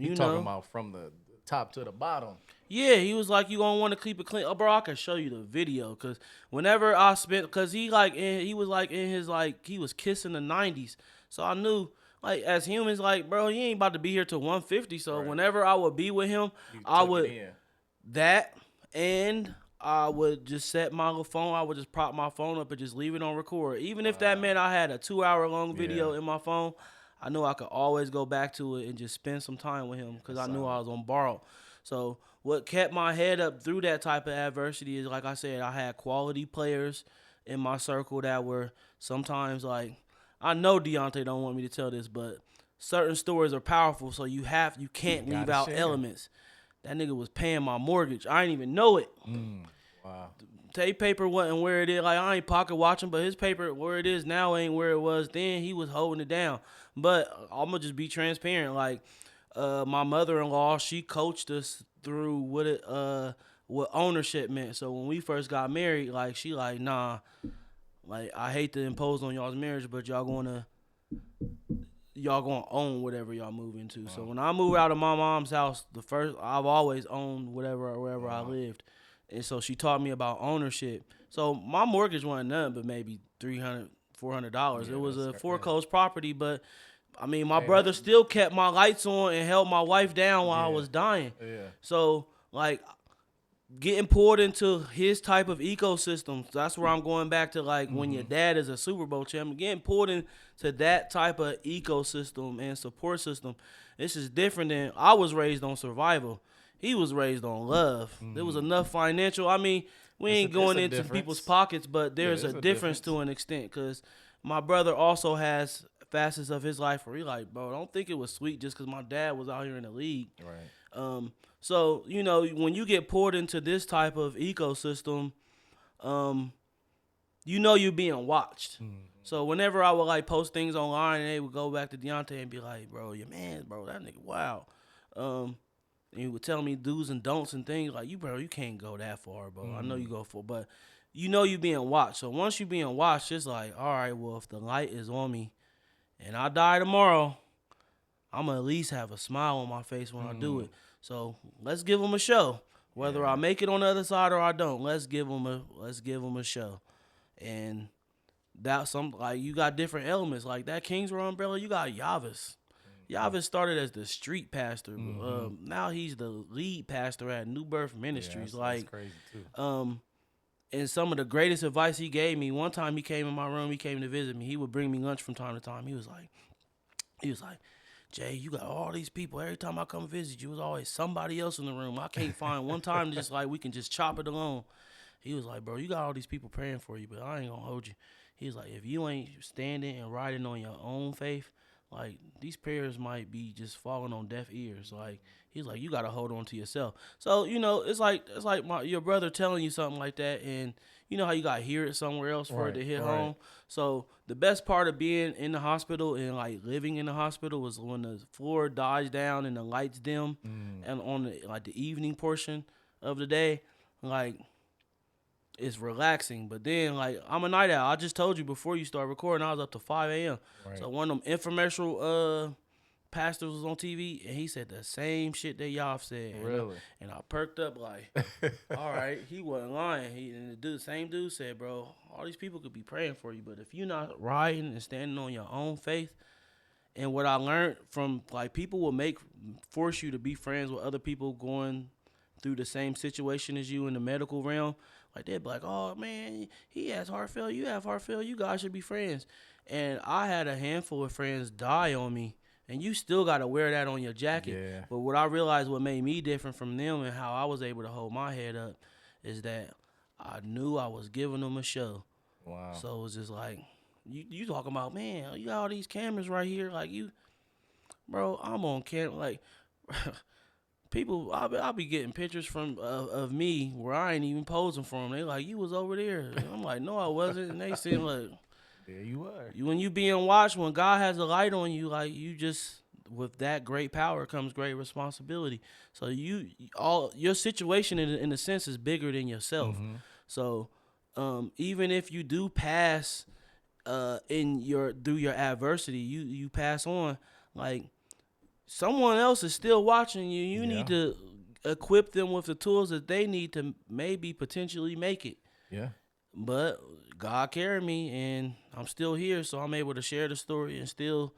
You talking about from the top to the bottom? Yeah, he was like, you gonna want to keep it clean. Oh, bro, I can show you the video because whenever I spent, because he was like in his like he was kissing the 90s, so I knew like as humans like bro, he ain't about to be here till 150. So whenever I would be with him, I would that and I would just set my little phone. I would just prop my phone up and just leave it on record. Even if that meant I had a 2 hour long video in my phone, I knew I could always go back to it and just spend some time with him because I knew I was on borrowed. So what kept my head up through that type of adversity is, like I said, I had quality players in my circle that were sometimes like, I know Deontay don't want me to tell this, but certain stories are powerful, so you can't leave out elements. That nigga was paying my mortgage. I didn't even know it. Wow. Tape paper wasn't where it is. Like, I ain't pocket watching, but his paper where it is now ain't where it was then. He was holding it down. But I'm going to just be transparent. Like, my mother-in-law, she coached us through what ownership meant. So when we first got married, like, she like, nah, like, I hate to impose on y'all's marriage, but y'all gonna own whatever y'all move into. So when I moved out of my mom's house, I've always owned wherever I lived. And so she taught me about ownership. So my mortgage wasn't nothing but maybe $300-$400. It was a foreclosed property, but I mean, my brother still kept my lights on and held my wife down while I was dying. Yeah. So like getting poured into his type of ecosystem, that's where I'm going back to, like, when your dad is a Super Bowl champion, getting poured into that type of ecosystem and support system. This is different than I was raised on survival. He was raised on love. There was enough financial. I mean, we ain't going into people's pockets, but there's a difference to an extent, because my brother also has facets of his life where he like, bro, don't think it was sweet just because my dad was out here in the league. Right. So, you know, when you get poured into this type of ecosystem, you know you're being watched. So whenever I would, like, post things online and they would go back to Deontay and be like, bro, your man, bro, that nigga, wow. And he would tell me do's and don'ts and things like, you can't go that far, bro. I know you go for, but you know you being watched. So once you being watched, it's like, all right, well, if the light is on me and I die tomorrow, I'm going to at least have a smile on my face when I do it. So let's give them a show. Whether I make it on the other side or I don't, let's give them a show. And that's like, you got different elements. Like that Kingsborough umbrella, you got Yavis. Yavis started as the street pastor. Now he's the lead pastor at New Birth Ministries. That's crazy too. And some of the greatest advice he gave me, one time he came in my room, he came to visit me. He would bring me lunch from time to time. He was like, Jay, you got all these people. Every time I come visit you, there's always somebody else in the room. I can't find one time just like we can just chop it alone. He was like, bro, you got all these people praying for you, but I ain't going to hold you. He was like, if you ain't standing and riding on your own faith, like, these prayers might be just falling on deaf ears. Like, he's like, you got to hold on to yourself. So, you know, it's like your brother telling you something like that, and you know how you got to hear it somewhere else for it to hit home. So the best part of being in the hospital and, like, living in the hospital was when the floor dies down and the lights dim, and on the evening portion of the day, like, it's relaxing. But then, like, I'm a night owl. I just told you before you start recording, I was up to 5 a.m. So one of them infomercial pastors was on TV, and he said the same shit that y'all said. Really? And I perked up like, all right, he wasn't lying. And the same dude said, bro, all these people could be praying for you, but if you're not riding and standing on your own faith, and what I learned from, like, people will force you to be friends with other people going through the same situation as you in the medical realm. Like, they'd be like, oh, man, he has heart failure, you have heart failure, you guys should be friends. And I had a handful of friends die on me, and you still got to wear that on your jacket. Yeah. But what I realized what made me different from them and how I was able to hold my head up is that I knew I was giving them a show. Wow. So it was just like, you talking about, man, you got all these cameras right here. Like, bro, I'm on camera. Like, people, I'll be getting pictures of me where I ain't even posing for them. They like, you was over there. And I'm like, no, I wasn't. And they seem like, there you are. When you being watched, when God has a light on you, like, you just, with that great power comes great responsibility. So your situation in a sense is bigger than yourself. So even if you do pass through your adversity, you pass on, like, someone else is still watching you. You Yeah. need to equip them with the tools that they need to maybe potentially make it. Yeah. But God carried me, and I'm still here, so I'm able to share the story and still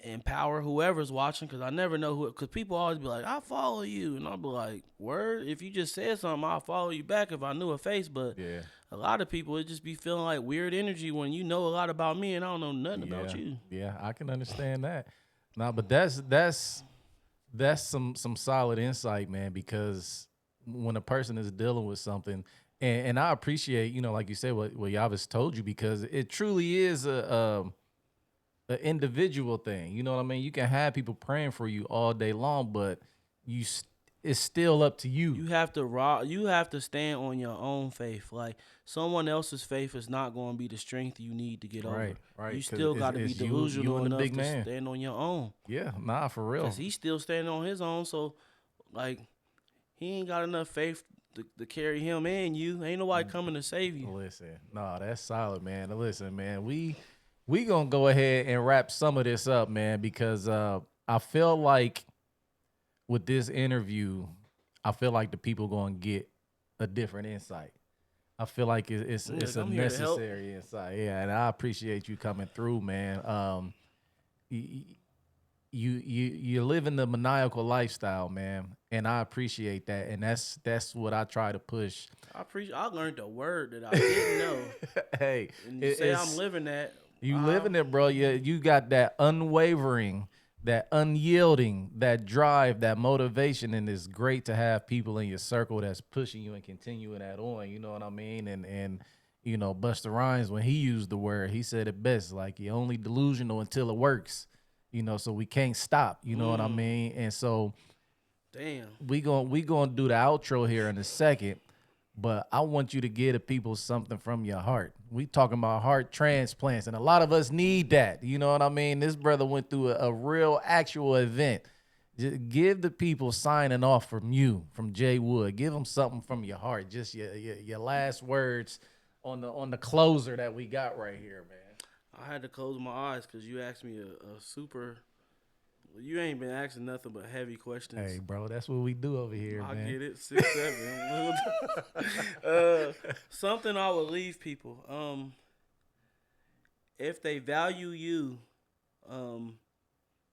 empower whoever's watching. Because I never know who. Because people always be like, "I follow you," and I'll be like, "Word? If you just said something, I'll follow you back if I knew a face." But Yeah. a lot of people, it just be feeling like weird energy when you know a lot about me and I don't know nothing about you. Yeah, I can understand that. Nah, but that's some solid insight, man, because when a person is dealing with something, and I appreciate, like you said, what Yavis told you, because it truly is a individual thing. You know what I mean? You can have people praying for you all day long, but it's still up to you. You have to stand on your own faith. Like someone else's faith is not going to be the strength you need to get over. Right. You 'Cause still got to be it's you delusional and the enough big to man. stand on your own. Yeah, nah, for real. Cause he's still standing on his own. So, like, he ain't got enough faith to carry him and you. Ain't nobody coming to save you. Listen, no, that's solid, man. Listen, man, we gonna go ahead and wrap some of this up, man, because I feel like with this interview, I feel like the people gonna get a different insight. I feel like it's a I'm here to help. necessary insight. Yeah, and I appreciate you coming through, man. You live in the maniacal lifestyle, man, and I appreciate that, and that's what I try to push. I learned a word that I didn't know. Hey, And you say I'm living that. You living it, bro. You got that unwavering, that unyielding, that drive, that motivation, and it's great to have people in your circle that's pushing you and continuing that on. You know what I mean? And Busta Rhymes, when he used the word, he said it best, like you're only delusional until it works. So we can't stop. You know what I mean? And so damn, we gonna do the outro here in a second. But I want you to give the people something from your heart. We talking about heart transplants, and a lot of us need that. You know what I mean? This brother went through a real, actual event. Just give the people signing off from you, from JaeWood. Give them something from your heart. Just your last words on the closer that we got right here, man. I had to close my eyes because you asked me a super. You ain't been asking nothing but heavy questions. Hey, bro, that's what we do over here, I man. get it. 6'7". Something I would leave people. If they value you,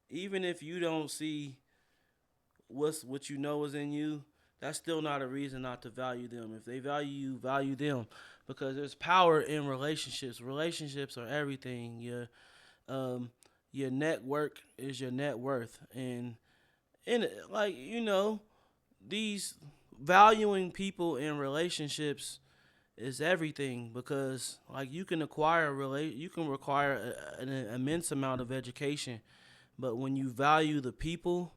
even if you don't see what you know is in you, that's still not a reason not to value them. If they value you, value them, because there's power in relationships. Relationships are everything. Your network is your net worth, and these valuing people in relationships is everything, because you can require an immense amount of education, but when you value the people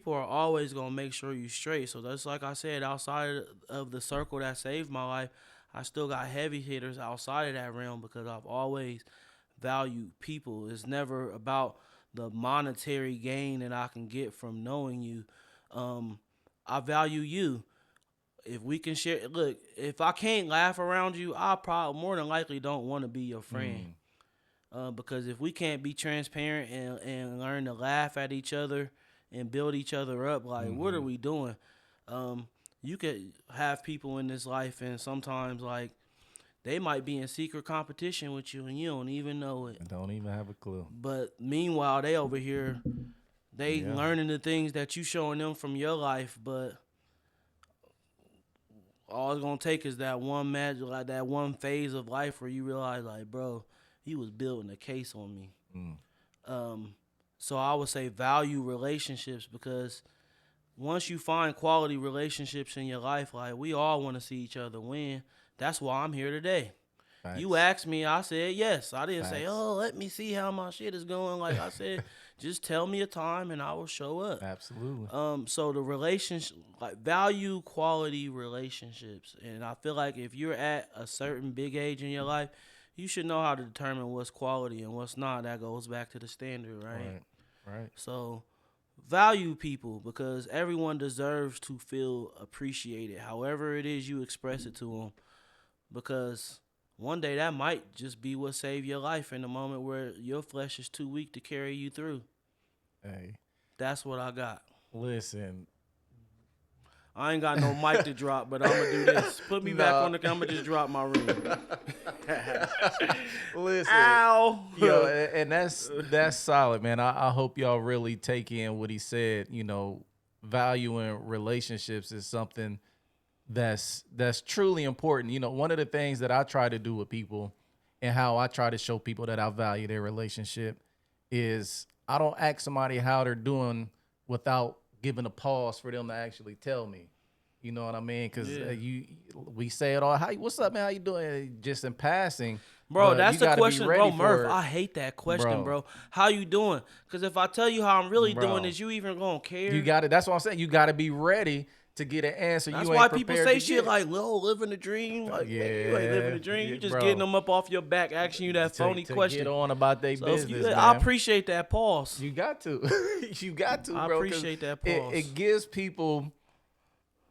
are always gonna make sure you straight. So that's like I said, outside of the circle that saved my life, I still got heavy hitters outside of that realm, because I've always valued people. It's never about the monetary gain that I can get from knowing you. I value you. If we can share, look, if I can't laugh around you, I probably more than likely don't want to be your friend. Because if we can't be transparent and learn to laugh at each other and build each other up, what are we doing? You could have people in this life, and sometimes they might be in secret competition with you, and you don't even know it. Don't even have a clue. But meanwhile, they over here, they learning the things that you showing them from your life, but all it's gonna take is that one magic, that one phase of life where you realize, bro, he was building a case on me. So I would say value relationships, because once you find quality relationships in your life, we all want to see each other win. That's why I'm here today. Facts. You asked me, I said yes. I didn't say, oh, let me see how my shit is going. I said, just tell me a time and I will show up. Absolutely. So the relationship, value quality relationships. And I feel like if you're at a certain big age in your life, you should know how to determine what's quality and what's not. That goes back to the standard, right? Right. So value people, because everyone deserves to feel appreciated, however it is you express it to them. Because one day that might just be what saved your life in the moment where your flesh is too weak to carry you through. Hey, That's what I got. listen. I ain't got no mic to drop, but I'm gonna do this. Put me back on the. I'm gonna just drop my ring. Listen. Ow. Yo, and that's solid, man. I hope y'all really take in what he said. You know, valuing relationships is something that's truly important. You know, one of the things that I try to do with people and how I try to show people that I value their relationship is I don't ask somebody how they're doing without giving a pause for them to actually tell me. You know what I mean? Because we say it all. What's up, man? How you doing? Just in passing, Bro, but that's you the gotta be question, ready bro. Murph, for it. I hate that question, bro. How you doing? Because if I tell you how I'm really doing, is you even gonna care? You got it. That's what I'm saying. You got to be ready to get an answer. That's you why ain't people prepared say to shit get. like, "Lil, living the dream." Like, yeah, you ain't living the dream. You just getting them up off your back, asking you that phony to question. Get on about their So business, man. I appreciate that pause. You got to. You got to, I bro. appreciate that pause. It gives people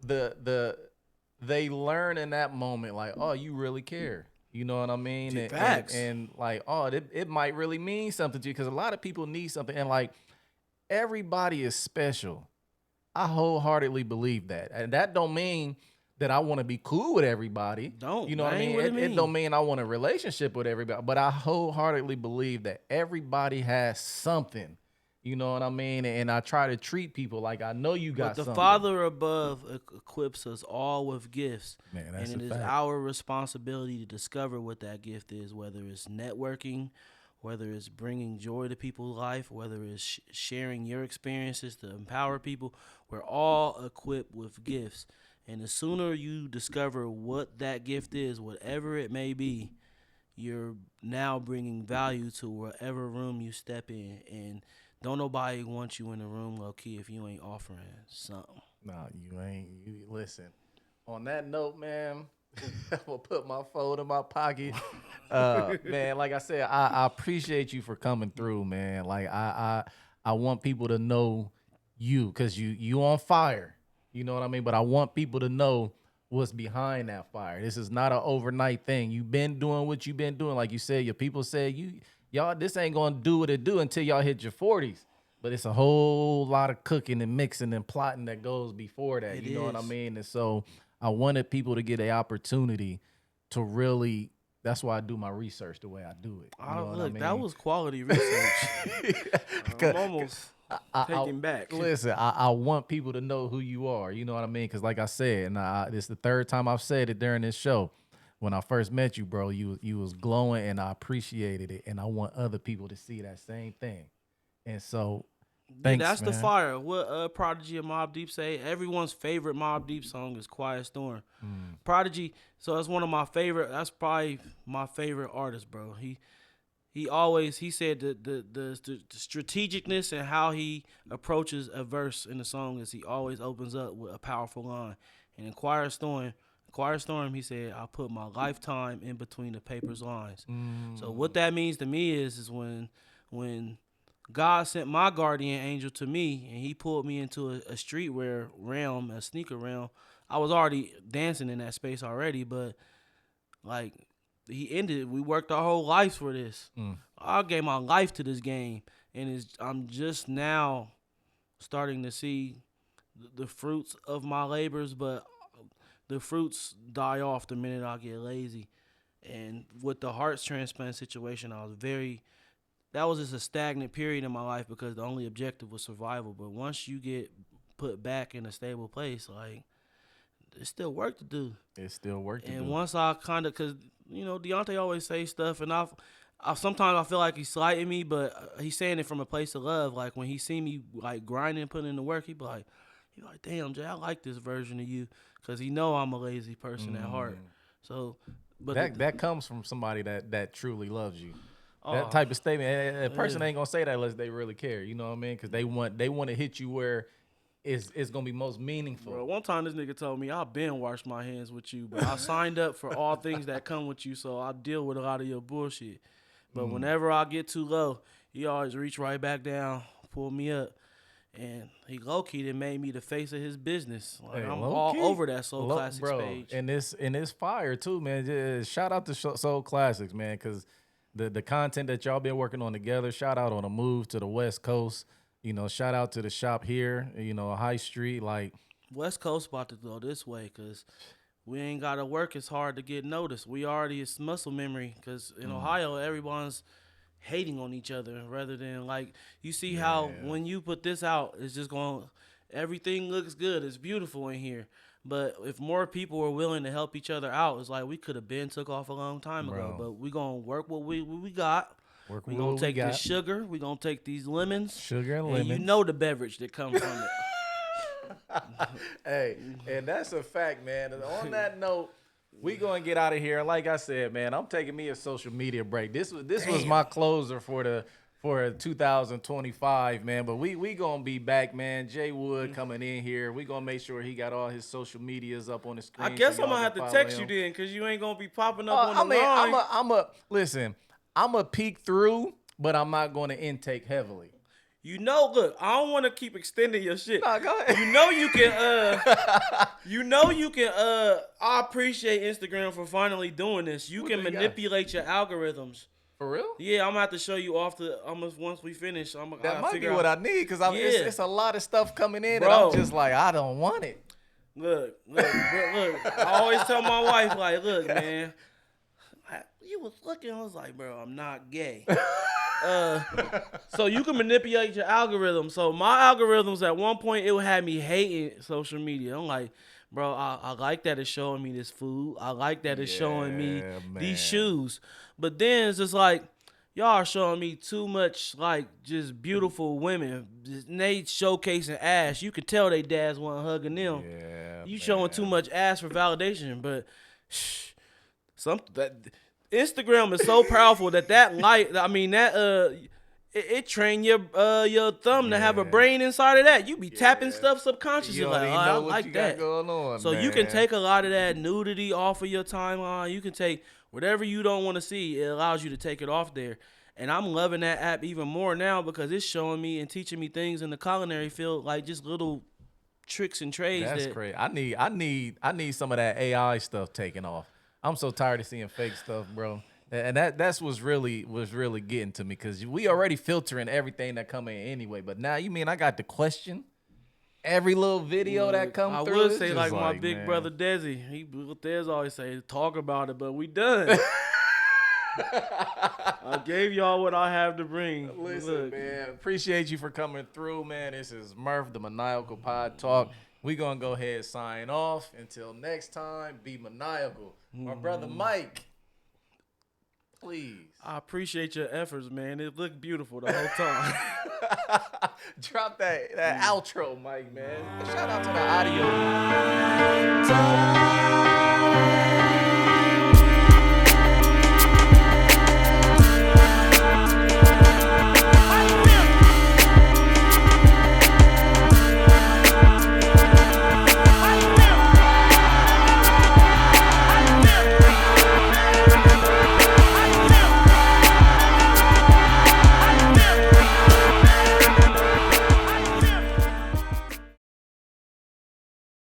they learn in that moment, like, oh, you really care. You know what I mean? And like, oh, it might really mean something to you because a lot of people need something. And like, everybody is special. I wholeheartedly believe that. And that don't mean that I want to be cool with everybody. You know what I mean? It don't mean I want a relationship with everybody. But I wholeheartedly believe that everybody has something. You know what I mean? And I try to treat people like I know you got something. But the Father above equips us all with gifts. Man, that's and it is our responsibility to discover what that gift is, whether it's networking, whether it's bringing joy to people's life, whether it's sharing your experiences to empower people. We're all equipped with gifts. And the sooner you discover what that gift is, whatever it may be, you're now bringing value to whatever room you step in. And don't nobody want you in the room low key if you ain't offering something. Nah, you ain't. You listen. On that note, man, I'm gonna put my phone in my pocket. Man, like I said, I appreciate you for coming through, man. Like I want people to know you because you on fire. You know what I mean? But I want people to know what's behind that fire. This is not an overnight thing. You've been doing what you've been doing. Like you said, your people said y'all, this ain't gonna do what it do until y'all hit your 40s. But it's a whole lot of cooking and mixing and plotting that goes before that. You know what I mean? And so I wanted people to get an opportunity to really. That's why I do my research the way I do it. You know what I mean? That was quality research. I'm almost taking back. Listen, I want people to know who you are. You know what I mean? Because like I said, and this is the third time I've said it during this show. When I first met you, bro, you was glowing, and I appreciated it, and I want other people to see that same thing. And so, thanks, that's man. the fire. What Prodigy and Mobb Deep say? Everyone's favorite Mobb Deep song is "Quiet Storm." Prodigy, so that's one of my favorite. That's probably my favorite artist, bro. He said the strategicness and how he approaches a verse in the song is he always opens up with a powerful line. And in Quiet Storm, he said, "I put my lifetime in between the paper's lines." So what that means to me is when God sent my guardian angel to me and he pulled me into a streetwear realm, a sneaker realm. I was already dancing in that space already, but like we worked our whole lives for this. I gave my life to this game, and I'm just now starting to see the fruits of my labors, but the fruits die off the minute I get lazy. And with the heart transplant situation, that was just a stagnant period in my life because the only objective was survival. But once you get put back in a stable place, like, there's still work to do. And once I kind of, because, Deontay always say stuff, and sometimes I feel like he's slighting me, but he's saying it from a place of love. Like, when he see me, like, grinding, putting in the work, he be like, "Damn, Jay, I like this version of you," because he know I'm a lazy person at heart. So, but that comes from somebody that truly loves you. That type of statement, a person ain't gonna say that unless they really care. You know what I mean? Because they want to hit you where it's gonna be most meaningful. Bro, one time this nigga told me I've been washed my hands with you, but I signed up for all things that come with you, so I deal with a lot of your bullshit. But whenever I get too low, he always reach right back down, pull me up. And he low-key done made me the face of his business. Like, I'm all over that Soul Classics page. And it's fire too, man. Just shout out to Soul Classics, man, because the content that y'all been working on together. Shout out on a move to the West Coast. You know, shout out to the shop here, you know, High Street. Like, West Coast about to go this way because we ain't got to work as hard to get noticed. We already, it's muscle memory because in Ohio, everyone's hating on each other rather than like, you see how when you put this out, it's just going, everything looks good. It's beautiful in here. But if more people were willing to help each other out, it's like we could have been took off a long time ago. But we going to work what we got. We're going to take this sugar. We're going to take these lemons. Sugar and lemons. You know the beverage that comes from it. Hey, and that's a fact, man. And on that note, we gonna get out of here. Like I said, man, I'm taking me a social media break. This was my closer for 2025, man. But we gonna be back, man. JaeWood coming in here. We gonna make sure he got all his social medias up on the screen. I guess I'm gonna have to text you then, cause you ain't gonna be popping up on the line. I'm a peek through, but I'm not gonna intake heavily. You know, look, I don't want to keep extending your shit. Nah, go ahead. You know you can, I appreciate Instagram for finally doing this. You can manipulate your algorithms. For real? Yeah, I'm gonna have to show you once we finish. That might be what I need, because it's a lot of stuff coming in, bro. and I'm just like, I don't want it. Look. I always tell my wife, like, look, man, you was looking, I was like, bro, I'm not gay. So you can manipulate your algorithm. So my algorithms at one point, it would have me hating social media. I'm like, bro, I like that it's showing me this food. I like that it's showing me these shoes. But then it's just like, y'all are showing me too much, like, just beautiful women. They showcasing ass. You could tell they dads weren't hugging them. You showing too much ass for validation. But Instagram is so powerful that it train your thumb to have a brain inside of that. You be tapping stuff subconsciously. You like, I like that. Going on, so you can take a lot of that nudity off of your timeline. You can take whatever you don't want to see. It allows you to take it off there. And I'm loving that app even more now because it's showing me and teaching me things in the culinary field, like just little tricks and trades. That's great. I need some of that AI stuff taken off. I'm so tired of seeing fake stuff, bro. And that's was really getting to me, because we already filtering everything that come in anyway. But now you mean I got to question every little video that come through? I would say like my big brother Desi. Dez always say, talk about it, but we done. I gave y'all what I have to bring. Listen, man, appreciate you for coming through, man. This is Murph, the Maniacal Pod Talk. We gonna go ahead and sign off. Until next time, be maniacal. My brother Mike, please. I appreciate your efforts, man. It looked beautiful the whole time. Drop that outro, Mike, man. Shout out to the audio.